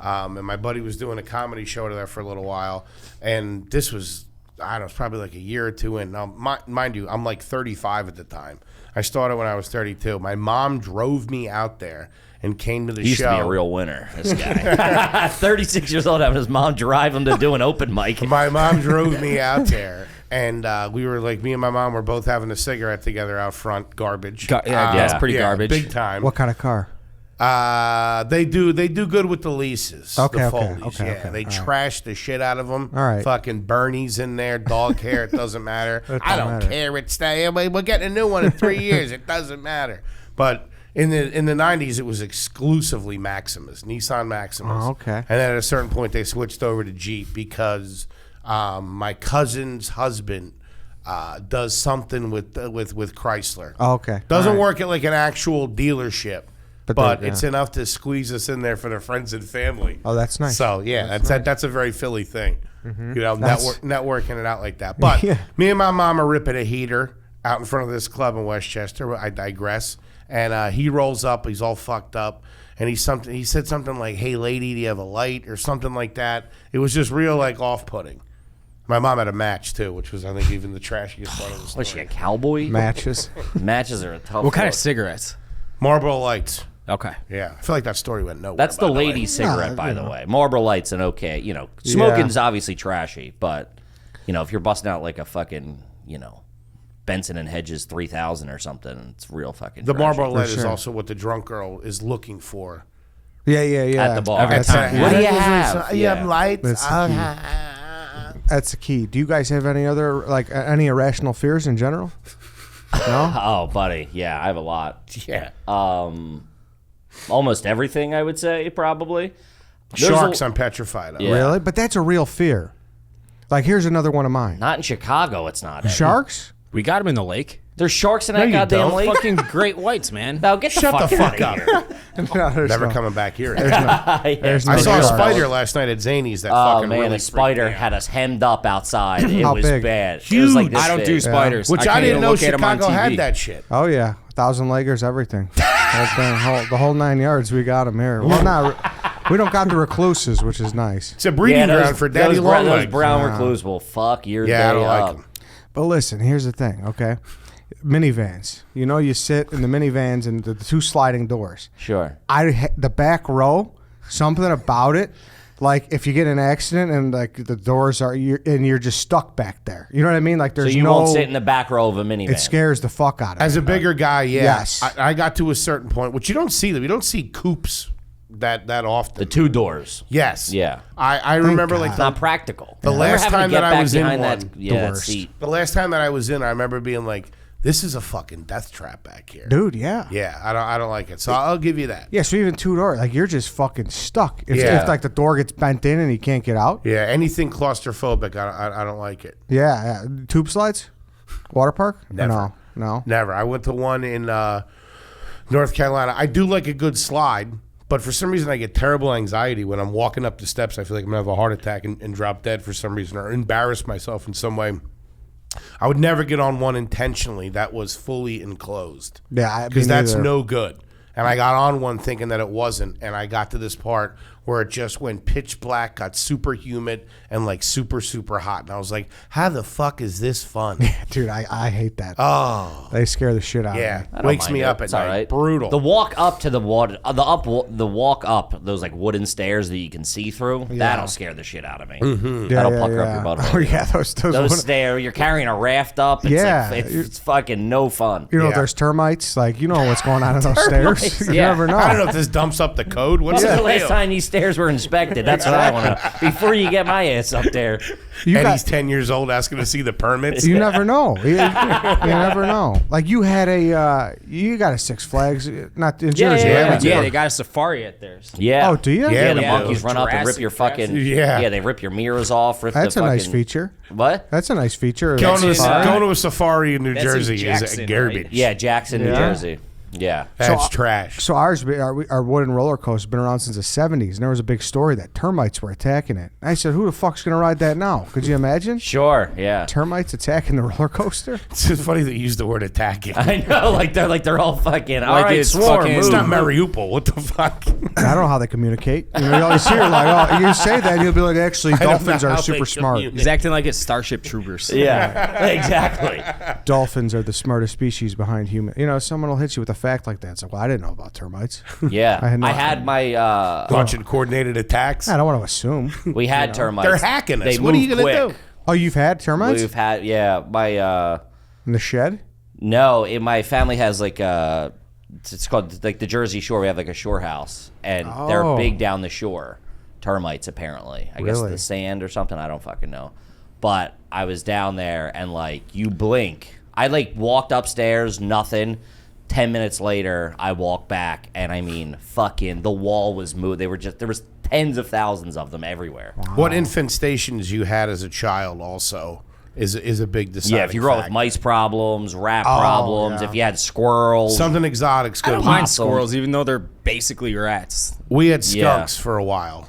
and my buddy was doing a comedy show there for a little while, and this was I don't know, it's probably like a year or two in. Now, mind you, I'm like 35 at the time. I started when I was 32. My mom drove me out there and came to the He used show. to be a real winner, this guy. 36 years old, having his mom drive him to do an open mic. My mom drove me out there, and we were like, me and my mom were both having a cigarette together out front. Garbage. Yeah, that's pretty yeah, garbage. Big time. What kind of car? They do good with the leases. Okay, the okay, Foleys, okay, yeah. okay, They all right. trash the shit out of them. All right. Fucking Bernie's in there, dog hair. It doesn't matter. I don't matter. care. It's we're getting a new one in 3 years. It doesn't matter. But in the 90s, it was exclusively Maximas, Nissan Maximas. Oh, okay. And then at a certain point, they switched over to Jeep because my cousin's husband does something with Chrysler. Oh, okay. Doesn't All right. work at like an actual dealership, But but they- it's yeah. enough to squeeze us in there for their friends and family. Oh, that's nice. So yeah, that's a very Philly thing. You know, That's- networking it out like that. But Yeah. me and my mom are ripping a heater out in front of this club in Westchester. I digress. And he rolls up. He's all fucked up. And he said something like, "Hey, lady, do you have a light?" or something like that. It was just real like off-putting. My mom had a match too, which was I think even the trashiest part of the Was she story. a cowboy? Matches. Matches are a tough What kind look. of cigarettes? Marlboro Lights. Okay. Yeah, I feel like that story went nowhere. That's the by way. lady's cigarette, Nah, by you the know. way. Marlboro Light's an okay, smoking's obviously trashy, but, if you're busting out like a fucking, Benson and Hedges 3000 or something, it's real fucking The trashy. Marlboro Light is sure. also what the drunk girl is looking for. Yeah. At the bar. Every time. What do you have? You have lights? That's the That's the key. Do you guys have any other any irrational fears in general? No. Oh, buddy. Yeah, I have a lot. Yeah. Almost everything, I would say, probably. There's Sharks, a- I'm petrified of. Yeah. Really? But that's a real fear. Like, here's another one of mine. Not in Chicago, it's not. Eddie. Sharks? We got them in the lake. There's sharks in that you goddamn don't. lake. Fucking great whites, man. Now get Shut the fuck outta up. here. No, there's Never no- coming back here. There's no I saw a sharks. spider last night at Zany's that Oh fucking man, really a spider freaked me out. had us hemmed up outside. It How was big? bad. It was like this I don't do big. spiders. Which I can't didn't even know look at 'em on Chicago had TV. that shit. Oh, yeah. 1,000 leggers, everything. The whole 9 yards, we got them here. Well, we don't got the recluses, which is nice. It's a breeding those- ground for daddy those long those legs. brown recluse will fuck your Yeah, I day don't like up. them. But listen, here's the thing, okay? Minivans. You sit in the minivans and the two sliding doors. Sure. The back row, something about it, like if you get in an accident and like the doors are, you're just stuck back there. You know what I mean? Like So there's you no. won't sit in the back row of a minivan. It scares the fuck out of me. As a bigger guy, yeah. Yes. I got to a certain point, which you don't see them. You don't see coupes that often. the two doors. Yes. Yeah. I remember like It's not practical. The Remember last having to time get that I back was in behind one, that, the that worst. seat. the last time that I was in, I remember being like, "This is a fucking death trap back here." Dude, yeah. Yeah, I don't like it. So I'll give you that. Yeah, so even two doors, like you're just fucking stuck. Yeah. If like the door gets bent in and you can't get out. Yeah, anything claustrophobic, I don't like it. Yeah. Tube slides? Water park? Or Never. No. Never. I went to one in North Carolina. I do like a good slide, but for some reason I get terrible anxiety when I'm walking up the steps. I feel like I'm going to have a heart attack and drop dead for some reason or embarrass myself in some way. I would never get on one intentionally that was fully enclosed. Yeah, because that's neither. no good. And I got on one thinking that it wasn't, and I got to this part where it just went pitch black, got super humid, and like super, super hot. And I was like, how the fuck is this fun? Dude, I hate that. Oh, They scare the shit out yeah. of me. don't Wakes mind me it. up at It's all night. right. Brutal. The walk up to the water, the walk up those like wooden stairs that you can see through. That'll scare the shit out of me. That'll pucker up your butt. Oh, yeah, those Those stairs. You're carrying a raft up. It's Yeah. like, it's fucking no fun. You know, Yeah. there's termites. Like, you know what's going on in those stairs. You yeah. never know. I don't know if this dumps up the code. What's When was the the last deal? time these stairs were inspected? That's what I want to know. Before you get my ass up there. You Eddie's got, 10 years old asking to see the permits. you never know. You never know. Like, you had you got a Six Flags, not in Jersey, yeah, right? Yeah, they got a safari at theirs. Yeah. Oh, do you? Yeah, Yeah, the we monkeys do. run up and rip Jurassic, your fucking. Yeah. Yeah, they rip your mirrors off. Rip That's the a nice fucking- feature. What? That's a nice feature. Going to, That's in, going to a safari in New that's in Jersey is Jackson, garbage. right? Yeah, Jackson, New Yeah. Jersey. Yeah. That's trash. So our wooden roller coaster has been around since the 70s, and there was a big story that termites were attacking it. I said, who the fuck's going to ride that now? Could you imagine? Sure. Yeah. Termites attacking the roller coaster? It's just funny that you used the word attacking. I know, like they're all fucking. All Like right, it's swarm. fucking- Move. It's not Mariupol. What the fuck? I don't know how they communicate. You know, you always hear like, oh, you say that, you'll be like, actually, don't know dolphins how are they super smart. communicate. He's acting like it's Starship Troopers. Yeah. Exactly. Dolphins are the smartest species behind human. You know, someone will hit you with a fact like that. It's like, well, I didn't know about termites. Yeah. I had no I had my. Launching coordinated attacks. I don't want to assume. We had termites. They're hacking us. They What are you move going to quick. do? Oh, you've had termites We've had my. in the shed? No, my family has like it's called like the Jersey Shore. We have like a shore house, and they're Oh. big down the shore. Termites, apparently. I guess Really? the sand or something. I don't fucking know. But I was down there, and like you blink. I like walked upstairs, nothing. 10 minutes later, I walked back, and I mean, fucking, the wall was moved. There was tens of thousands of them everywhere. What infestations you had as a child also is a big deciding Yeah, if you grew up with fact. mice problems, rat problems, yeah. if you had squirrels. Something exotic's I good. don't mind Awesome. squirrels, even though they're basically rats. We had Yeah. skunks for a while.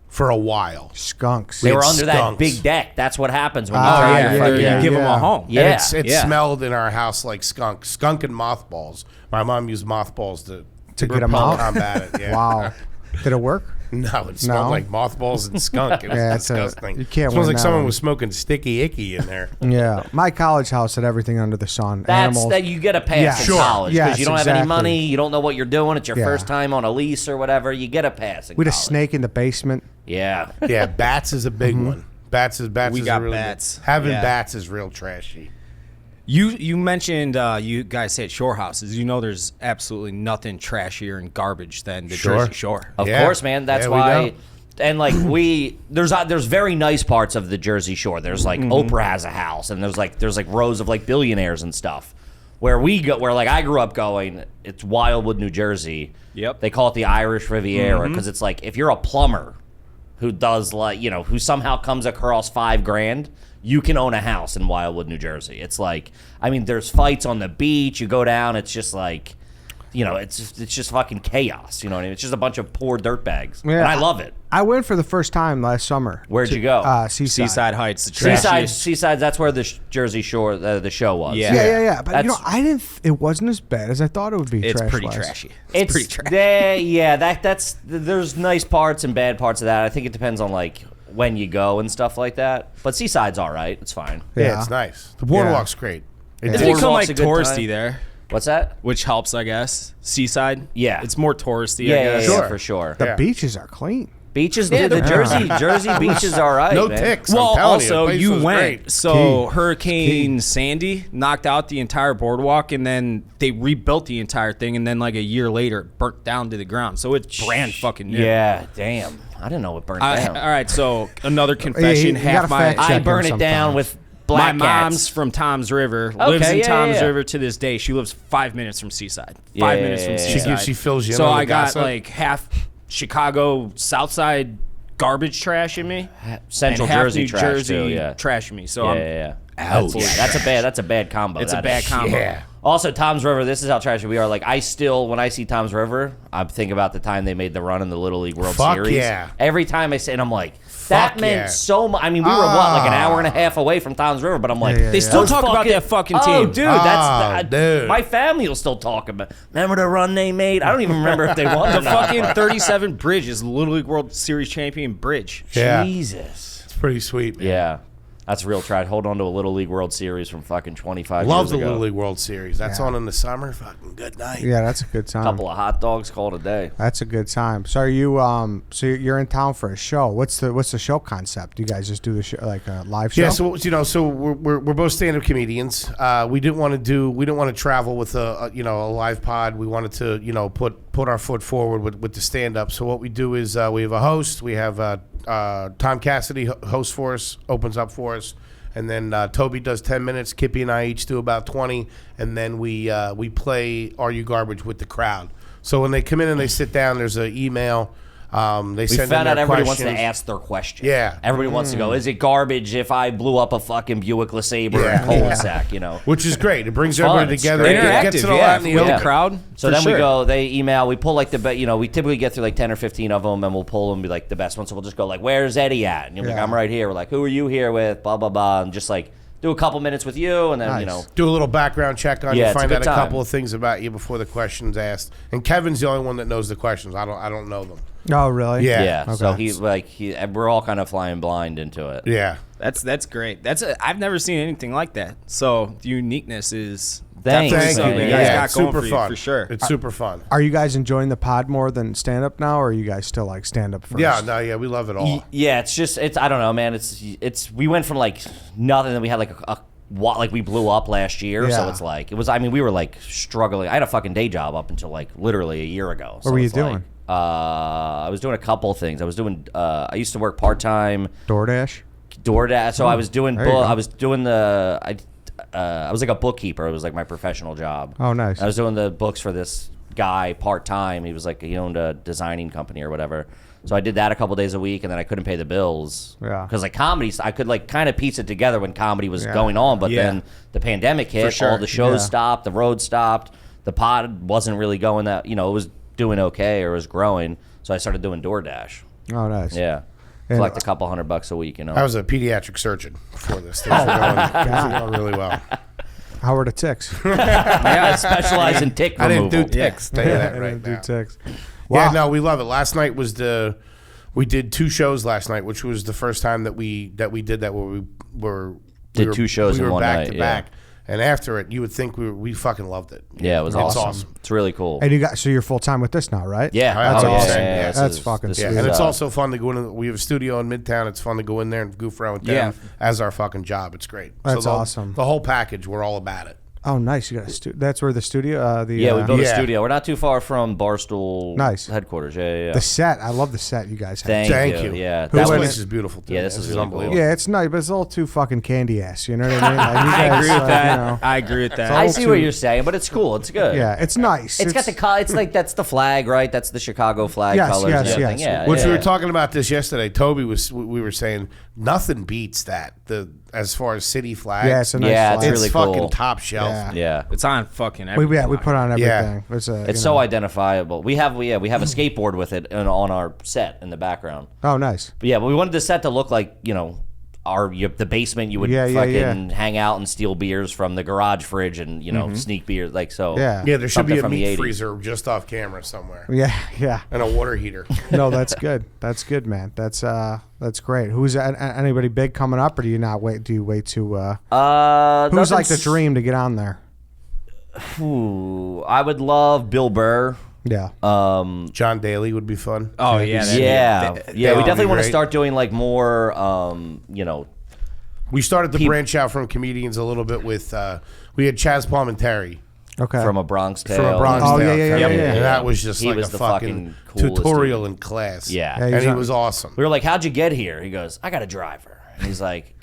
For a while. Skunks. They were had under that skunks. big deck. That's what happens when you Oh, try yeah, to yeah, fucking- yeah. You give them a home. Yeah. And it Yeah. smelled in our house like skunk. Skunk and mothballs. My mom used mothballs to get 'em out? combat it. Yeah. Wow. Did it work? No, it smelled No? like mothballs and skunk. It was Yeah, it's disgusting. you can't It smells win like that someone one. was smoking sticky icky in there. Yeah. My college house had everything under the sun. That's Animals. that you get a pass Yeah, in sure. college because Yes, you don't have any exactly. money, you don't know what you're doing. It's your Yeah. first time on a lease or whatever. You get a pass. In We had a college. snake in the basement. Yeah. Yeah, bats is a big one. Bats is We is got really bats. Having Yeah. bats is real trashy. You mentioned you guys say at shore houses. You know there's absolutely nothing trashier and garbage than the Sure. Jersey Shore. Of Yeah. course, man. That's Yeah, we why. know. And like there's very nice parts of the Jersey Shore. There's like Oprah has a house, and there's like rows of like billionaires and stuff. Where like I grew up going, it's Wildwood, New Jersey. Yep. They call it the Irish Riviera because it's like if you're a plumber who does like who somehow comes across $5,000, you can own a house in Wildwood, New Jersey. It's like there's fights on the beach. You go down, it's just like. It's just fucking chaos. You know what I mean? It's just a bunch of poor dirtbags, Yeah. and I love it. I went for the first time last summer. Where'd you go? Seaside. Seaside Heights, the trashiest. Seaside. That's where the Jersey Shore, the show was. Yeah. Yeah. But That's- I didn't. It wasn't as bad as I thought it would be. It's pretty trash-wise. trashy. it's pretty trashy. that's there's nice parts and bad parts of that. I think it depends on like when you go and stuff like that. But Seaside's all right. It's fine. Yeah, Yeah. it's nice. The boardwalk's great. It's Yeah. become like Boardwalk's a good touristy time. there, What's that? which helps, I guess. Seaside. Yeah. It's more touristy, Yeah, I yeah, guess. yeah, Sure. for sure. The Yeah. beaches are clean. Beaches, the Jersey beaches are all right. No man. ticks. I'm Well, telling also, the place you was went. great. So Key. Hurricane Sandy knocked out the entire boardwalk, and then they rebuilt the entire thing, and then like a year later, it burnt down to the ground. So it's brand fucking new. Yeah, damn. I didn't know it burned down. All right, so another confession. you half gotta my fact check I him burn it down sometimes. with my black mom's cats. from Tom's River. Okay, Lives in yeah, Tom's yeah. River to this day. She lives 5 minutes from Seaside. Yeah, 5 minutes from yeah, yeah. Seaside. She fills you in So on the I got gossip? like half Chicago South Side garbage trashing me, Central and half Jersey New trash Jersey too, yeah. trashing me. So Yeah. Ouch. That's a bad combo. It's That a bad is. combo. Yeah. Also, Tom's River, this is how trashy we are. Like, I still, when I see Tom's River, I think about the time they made the run in the Little League World Fuck Series. yeah. Every time I say it, I'm like, that Fuck meant yeah. so much. I mean, we were, like an hour and a half away from Tom's River, but I'm like, They still those talk about that fucking team. Oh, dude, that's dude. my family will still talk about. Remember the run they made? I don't even remember if they won. The or not. fucking 37 bridge is Little League World Series champion bridge. Yeah. Jesus. It's pretty sweet, man. Yeah. That's real trash. Hold on to a Little League World Series from fucking 25 Love years the ago. Little League World Series. That's on in the summer. Fucking good night. Yeah, that's a good time. Couple of hot dogs called a day. That's a good time. So are you so you're in town for a show. What's the show concept? You guys just do the show like a live show? Yeah, so we're both stand-up comedians. We didn't want to travel with a live pod. We wanted to put our foot forward with the stand-up. So what we do is we have a host. We have Tom Cassidy hosts for us, opens up for us, and then Toby does 10 minutes. Kippy and I each do about 20, and then we play Are You Garbage with the crowd. So when they come in and they sit down, there's an email. We Send found out in their everybody wants questions. to ask their question. Yeah. Everybody wants to go, is it garbage if I blew up a fucking Buick LeSabre Yeah. and cul-de-sac, you know? Which is great. It brings It's fun. everybody It's together. great. It gets it all out in the with open. the crowd. So for then we sure. go, they email, we pull like we typically get through like 10 or 15 of them, and we'll pull them, be like the best ones. So we'll just go like, where's Eddie at? And you're like, Yeah. I'm right here. We're like, who are you here with? Blah, blah, blah. And just like do a couple minutes with you, and then, you Nice. know. Do a little background check on Yeah, you, it's a find good out a time. couple of things about you before the question's asked. And Kevin's the only one that knows the questions. I don't know them. Oh, really? Yeah. Yeah, so Okay. we're all kind of flying blind into it. Yeah. That's great. I've never seen anything like that. So the uniqueness is Thanks, definitely man. something you Yeah, guys yeah, got it's going super for you, fun. for sure. It's super fun. Are you guys enjoying the pod more than stand up now, or are you guys still like stand up first? Yeah, we love it all. Yeah, it's I don't know, man. It's we went from like nothing, then we had like like we blew up last year, so Yeah. it's like I mean we were like struggling. I had a fucking day job up until like literally a year ago. What were you doing? I was doing a couple things. I was doing I used to work part-time DoorDash. DoorDash. So I was doing there you go. I was doing I was like a bookkeeper. It was like my professional job. Oh, nice. I was doing the books for this guy part-time. He was like, he owned a designing company or whatever. So I did that a couple days a week, and then I couldn't pay the bills. Yeah. Because like comedy, I could like kind of piece it together when comedy was Yeah. going on, but Yeah. then the pandemic hit, sure. all the shows Yeah. stopped, the road stopped, the pod wasn't really going that, it was doing okay or it was growing. So I started doing DoorDash. Oh, nice. Yeah. And- Collect a couple $100 a week, I was a pediatric surgeon before this. Things were going really well. How were the ticks? Yeah, I specialize in tick I removal. didn't do ticks. Tell you that I right didn't do now. ticks. Yeah, Wow. no, we love it. Last night was we did 2 shows last night, which was the first time that we did that, where we were Did we 2 shows we in were one back night, to yeah. back. And after it, you would think we fucking loved it. Yeah, it was It's awesome. awesome. It's really cool. And you got so you're full time with this now, right? Yeah, That's awesome. Yeah, That's this fucking this sweet. Yeah, and it's uh, also fun to go in. We have a studio in Midtown. It's fun to go in there and goof around with them as our fucking job. It's great. That's the, awesome. The whole package, we're all about it. Oh, nice. You got a that's where the studio. Yeah, we built a Yeah. studio. We're not too far from Barstool Nice. headquarters. Yeah. the set. I love the set you guys have. Thank you. Yeah, This went place in- is beautiful. Too. Yeah, this is really unbelievable. Yeah, it's nice, but it's a little too fucking candy ass. You know what I mean? Like, you I guys, agree with that. You know, I agree with that. I all see too- what you're saying, but it's cool. It's good. yeah, it's nice. It's got the it's like that's the flag, right? That's the Chicago flag Yes, colors. yes, and everything. yes. Yeah, Which yeah. we were talking about this yesterday. Toby we were saying nothing beats that. As far as city flag. Yeah, it's a nice Yeah, flag. it's really fucking cool. top shelf. Yeah. Yeah. It's on fucking we everything. we put on everything. Yeah. It's a, It's you so know. identifiable. We have a skateboard with it on our set in the background. Oh, nice. But yeah, but we wanted the set to look like, the basement you would Yeah, yeah, fucking hang out and steal beers from the garage fridge and, sneak beers like so. Yeah. Yeah, there should Something be a from the meat 80s. freezer just off camera somewhere Yeah, yeah. and a water heater. No, that's good. That's good, man. That's great. Who's anybody big coming up, or do you not wait? Do you wait to? Who's like the dream to get on there? Ooh, I would love Bill Burr. Yeah. John Daly would be fun. Oh yeah, that'd be- Yeah, that- yeah. We would be definitely want to great. start doing like more, We started to branch out from comedians a little bit with we had Chaz Palminteri Okay. from a Bronx Tale. from a Bronx Oh, Tale. yeah, yeah, yeah, And yeah. that was just He like was a the fucking fucking coolest tutorial dude. in class. Yeah. Yeah, and he's he on- was awesome. We were like, "How'd you get here?" He goes, "I got a driver." And he's like,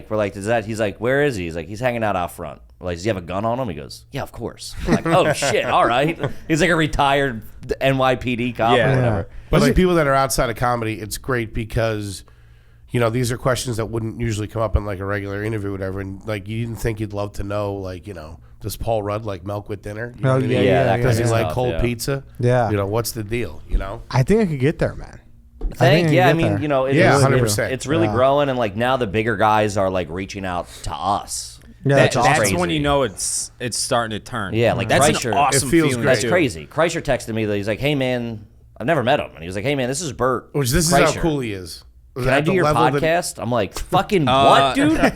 we're like, "Is that?" He's like, "Where is he?" He's like, "He's hanging out front." We're like, "Does he have a gun on him?" He goes, "Yeah, of course." I'm like, "Oh shit, all right." He's like a retired NYPD cop Yeah. or whatever. But like people that are outside of comedy, it's great because, you know, these are questions that wouldn't usually come up in like a regular interview or whatever. And like, you didn't think you'd love to know, like, you know, does Paul Rudd like milk with dinner? You know what I mean? that Does kind he of like stuff, cold yeah. pizza? Yeah. You know, what's the deal, you know? I think I could get there, man. I mean, you know, it Yeah, is- 100%. It's really growing, and like now the bigger guys are like reaching out to us. Yeah, That's crazy. when you know it's starting to turn. Yeah, like that's Kreischer. an awesome It feels feeling. great. That's too. crazy. Kreischer texted me that he's like, "Hey man, I've never met him," and he was like, "Hey man, this is Bert. Which this is Kreischer. how cool he is. Can I do your podcast?" I'm like, "Fucking what, dude? Yeah,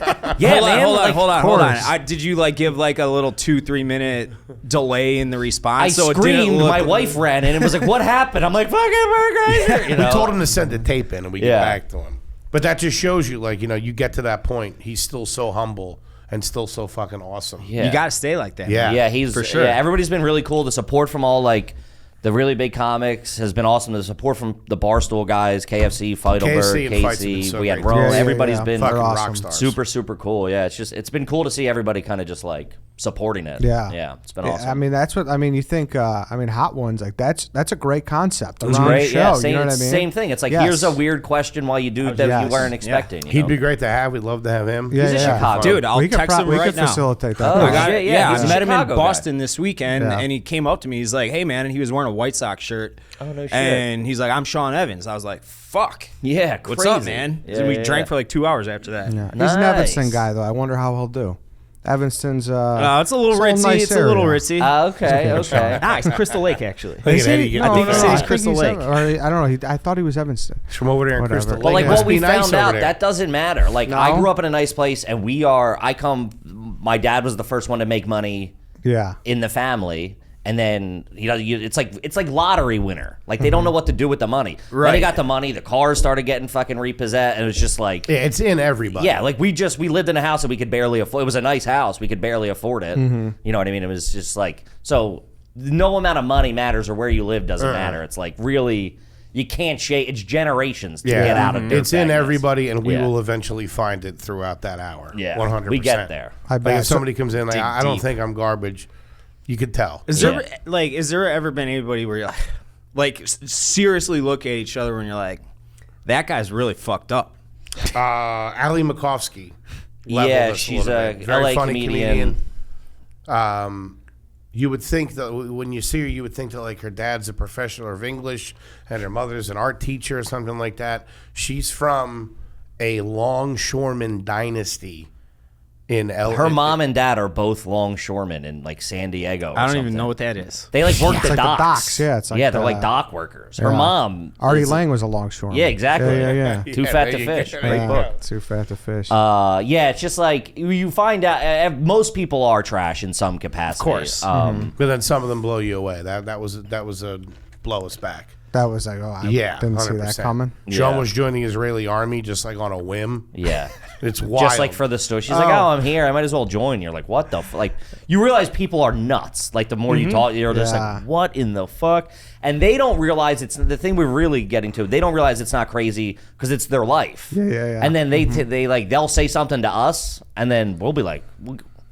hold man. on, like, hold on. course. Did you like give like a little 2-3 minute delay in the I response? So it didn't screamed. look- My wife ran in and was like, "What happened?" I'm like, "Fucking Bert Kreischer." You know? We told him to send the tape in and we Yeah. get back to him. But that just shows you, like, you know, you get to that point. He's still so humble and still so fucking awesome. Yeah. You got to stay like that. Yeah. Yeah, he's For sure. Yeah, everybody's been really cool. The support from all like the really big comics has been awesome. The support from the Barstool guys, KFC, Feidelberg, and Fights have been Casey, so we had great. Rome. Yeah, Everybody's yeah. been Fucking They're rock awesome. stars. super cool. Yeah, it's been cool to see everybody kind of just like supporting it. Yeah. It's been Yeah, awesome. I mean, that's what I mean. You think, Hot Ones, like that's a great concept. It's around the great. show, Yeah, you same, know what I mean? same thing. It's like Yes. here's a weird question while you do that Yes. you weren't expecting. You He'd know? be great to have. We'd love to have him. Yeah, He's in yeah. Chicago. Dude, I'll we could text him we right could now. facilitate that. Oh, Yeah. shit. Yeah, I he's a met him in Chicago guy. Boston this weekend, Yeah. and he came up to me. He's like, "Hey, man," and he was wearing a White Sox shirt. Oh, no shit. And he's like, "I'm Sean Evans." I was like, "Fuck, Yeah, what's up, crazy. man?" Yeah, and we yeah, drank yeah. for like 2 hours after that. Yeah. He's an Evanston Nice. guy, though. I wonder how he'll do. Evanston's. It's a little ritzy. nice It's a little area. ritzy. Okay. Nice, Crystal Lake actually. Look at Eddie getting No, I think the he fuck said out. he's Crystal Lake. Or, I don't know. I thought he was Evanston. From over there in Whatever. Crystal Lake. Well, like Must what we be nice found over out, there. that doesn't matter. Like No? I grew up in a nice place, and my dad was the first one to make money Yeah. in the family, and then it's like lottery winner. Like they don't know what to do with the money. Then Right. they got the money, the cars started getting fucking repossessed, and it was just like. Yeah, it's in everybody. Yeah, like we lived in a house that we could barely afford. It was a nice house. We could barely afford it. You know what I mean? It was just like, so no amount of money matters or where you live doesn't matter. It's like really, you can't shake. It's generations to get out of It's in dirtbagness. everybody, and we Yeah. will eventually find it throughout that hour. Yeah, 100%. we get there. I Like bet. if somebody comes in, like, Dig I don't deep. think I'm garbage. You could tell. Is there ever been anybody where you're like seriously look at each other when you're like, that guy's really fucked up? Ali Makovsky. Yeah, she's a very LA funny comedian. You would think that when you see her, you would think that like her dad's a professor of English and her mother's an art teacher or something like that. She's from a longshoreman dynasty in LA. Her mom and dad are both longshoremen in like San Diego. Or I don't something. even know what that is. They like work It's the like the docks. docks, yeah, it's like they're the- like dock workers. Her Yeah. mom, Artie is- Lang was a longshoreman. Yeah, exactly. Yeah. Too Yeah, fat there to you fish. go. Great Yeah. book. Too fat to fish. Yeah, it's just like you find out. Most people are trash in some capacity. Of course. But then some of them blow you away. That was a blow us back. that was like, I Yeah, didn't 100%. see that coming. Sean Yeah. was joining the Israeli army just like on a whim. Yeah. It's wild. Just like for the story. She's like, oh, I'm here. I might as well join. You're like, what the like, you realize people are nuts. Like, the more you talk, you're just Yeah. like, what in the fuck? And they don't realize it's the thing we're really getting to. They don't realize it's not crazy because it's their life. Yeah. And then they'll say something to us, and then we'll be like,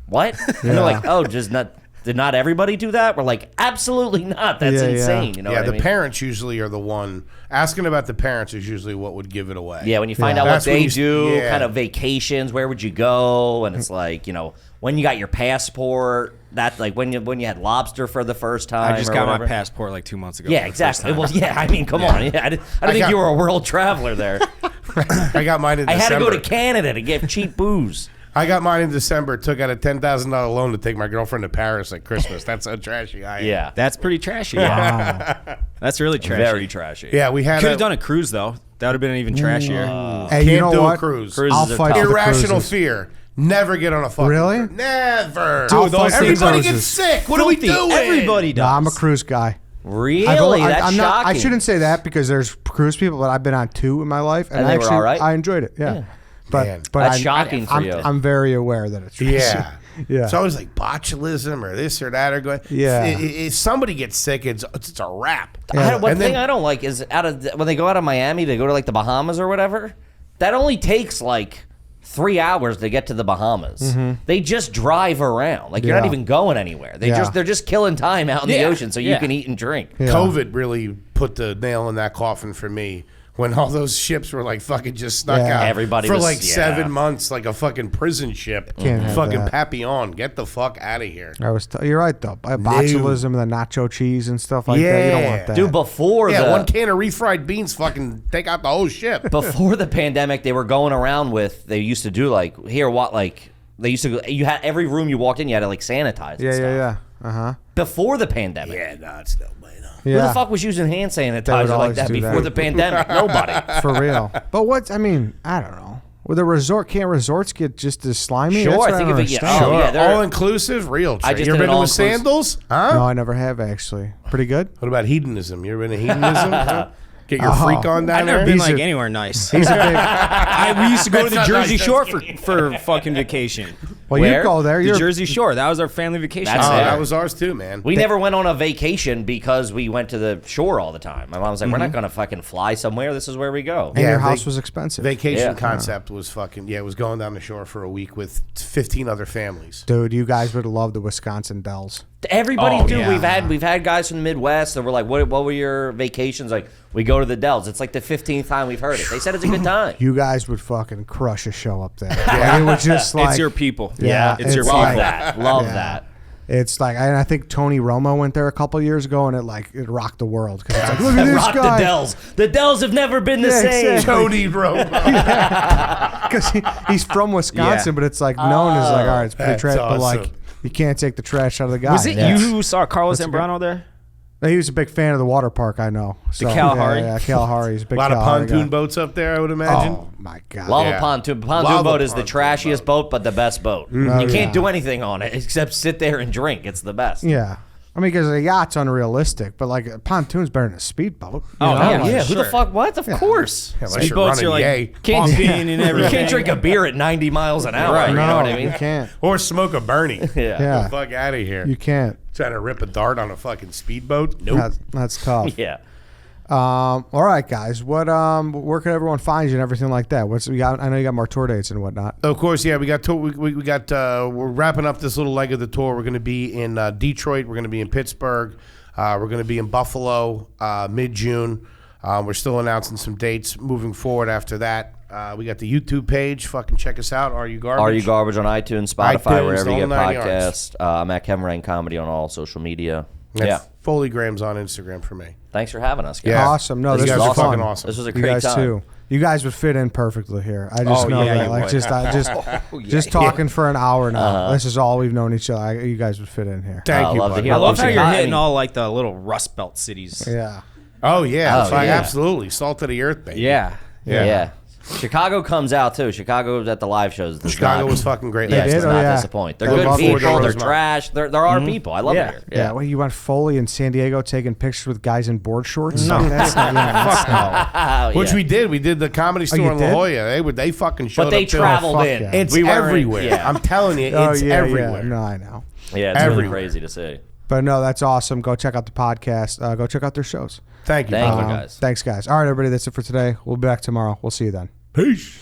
what? And they're like, oh, did not everybody do that? We're like, absolutely not. That's Yeah, yeah. insane. You know yeah, what the I mean? parents usually are the one asking about the parents is usually what would give it away. Yeah, when you find Yeah. out what That's when they you- do, yeah. kind of vacations, where would you go? And it's like, when you got your passport, that like when you had lobster for the first time. I just or got whatever. my passport like 2 months ago. Yeah, for the first exactly. time. Well, yeah, I mean, come on. Yeah, I didn't think got- you were a world traveler there. I got mine in I December. had to go to Canada to get cheap booze. I got mine in December. Took out a $10,000 loan to take my girlfriend to Paris at Christmas. That's how trashy I am. Yeah, That's pretty trashy. That's really trashy. very trashy. Yeah, we had Could have done a cruise though. That would have been even trashier. Hey, Can't you know do what? a cruise. Cruises I'll are fight tough. for the Irrational cruises. fear. Never get on a fucking Really? cruise. Never. Dude, those everybody things are gets just sick. What are we doing? Everybody does. No, I'm a cruise guy. Really? That's I'm shocking. not. I shouldn't say that because there's cruise people, but I've been on 2 in my life, and And they were actually, all right? I enjoyed it. Yeah, Man. but That's I'm, shocking for I'm, you. I'm very aware that it's trashy. Yeah. Yeah. It's always like botulism or this or that or going. Yeah. If somebody gets sick, it's a wrap. One And thing then- I don't like is when they go out of Miami to go to like the Bahamas or whatever, that only takes like 3 hours to get to the Bahamas. They just drive around. Like, you're not Yeah. even going anywhere. They're just killing time out in the ocean so you can eat and drink. Yeah. COVID really put the nail in that coffin for me. When all those ships were like fucking just snuck Yeah. out Everybody for was- like yeah. 7 months, like a fucking prison ship. Can't have Fucking that. Papillon, get the fuck out of here. You're right though. Botulism and the nacho cheese and stuff like that. You don't want that. Dude, before Yeah, the one can of refried beans fucking take out the whole ship. before the pandemic, they were going around with. They used to do like here what like they used to. You had every room you walked in, you had to like sanitize. yeah, and stuff. yeah, yeah. Before the pandemic, Yeah, no, it's no way. No. who Yeah. the fuck was using hand sanitizer like always that do before that. the pandemic? Nobody. For real. But what? I mean, I don't know. With a resort, can't resorts get just as slimy? Sure, That's I what think don't if it- understand. oh, yeah, they're- all inclusive, real. I just you did ever an been with all-inclusive. sandals? Huh? No, I never have actually. Pretty good. What about hedonism? You ever been to hedonism? Huh? Get your freak on down I've never there. been He's like a- anywhere nice. He's a big. We used to go to the That's not Jersey nice. Shore for fucking vacation. Well, Where? you go there. The You're Jersey Shore. That was our family vacation. That's Oh, it. that was ours too, man. We never went on a vacation because we went to the shore all the time. My mom was like, "We're not gonna fucking fly somewhere. This is where we go." and your Yeah, house vac- was expensive. Vacation Yeah. concept was fucking it was going down the shore for a week with 15 other families. Dude, you guys would love the Wisconsin Dells. Everybody Oh, do. yeah. We've had guys from the Midwest that were like, "What were your vacations like?" We go to the Dells. It's like the 15th time we've heard it. They said it's a good time. You guys would fucking crush a show up there. Like, it was just like It's your people. Yeah, it's your it's people. Love like- that. Love Yeah. that. It's like I think Tony Romo went there a couple years ago, and it rocked the world because it's like, look at this Rock guy. the Dells. The Dells have never been the Yeah, same. exactly. Tony Romo. Because he's from Wisconsin, Yeah. but it's like known as like, all right, it's pretty That's trash, but like awesome. you can't take the trash out of the guy. Was it Yeah. you who saw Carlos Zambrano there? He was a big fan of the water park, I know. So, Kalahari? Yeah, Kalahari. He's a A big lot of Kalahari pontoon guy. boats up there, I would imagine. Oh my god. Love Yeah. a pontoon. Pontoon Love a boat is the pontoon trashiest boat, but the best boat. You yeah. can't do anything on it except sit there and drink. It's the best. Yeah. I mean, because a yacht's unrealistic, but like a pontoon's better than a speedboat. You Oh, know? yeah. Like, Yeah, who the Sure. fuck? What? Of course. Unless you're Speedboats running are like yay. pumping and You everything. can't drink a beer at 90 miles an hour. Right. You No, know what I mean? you can't. Or smoke a Bernie. Yeah. Get Yeah. the fuck out of here. You can't. Trying to rip a dart on a fucking speedboat? Nope. That's tough. Yeah. All right, guys. Where can everyone find you and everything like that? What's we got? I know you got more tour dates and whatnot. Of course, yeah. We got we're wrapping up this little leg of the tour. We're going to be in Detroit. We're going to be in Pittsburgh. We're going to be in Buffalo mid-June. We're still announcing some dates moving forward after that. We got the YouTube page. Fucking check us out. Are You Garbage? Are You Garbage on iTunes, Spotify, iTunes, wherever you all get 9 yards. podcasts. I'm at Kevin Rain Comedy on all social media. And Yeah. Foley Grams on Instagram for me. Thanks for having us, guys. Yeah. Awesome. No, You this guys was are fun. fucking awesome. This was a You great guys time. too. You guys would fit in perfectly here. I just know yeah, that. you Like would. just talking for an hour now. This is all we've known each other. You guys would fit in here. Thank you, love to buddy. hear I love that. how you're Chicago- hitting all like the little Rust Belt cities. Yeah. Oh, yeah. Oh, yeah. Absolutely. Salt of the earth, baby. Yeah. Yeah. Chicago comes out too. Chicago at the live shows. does Chicago not- was fucking great. Yeah, last it did? does night. Oh, not yeah. disappoint. They're I good love people. Florida They're Rosemont. trash. There are people. I love Yeah. it here. Yeah. Well, you want Foley in San Diego taking pictures with guys in board shorts? No, that's not. Which Yeah. we did. We did the Comedy Store you in La did? Jolla. They fucking showed But they up. too. traveled fuck in. yeah. It's We weren't- everywhere. Yeah. I'm telling you, it's everywhere. No, I know. Yeah, it's really Everywhere. crazy to see. But no, that's awesome. Go check out the podcast. Go check out their shows. Thank you. Thank brother. you, guys. Thanks, guys. All right, everybody. That's it for today. We'll be back tomorrow. We'll see you then. Peace.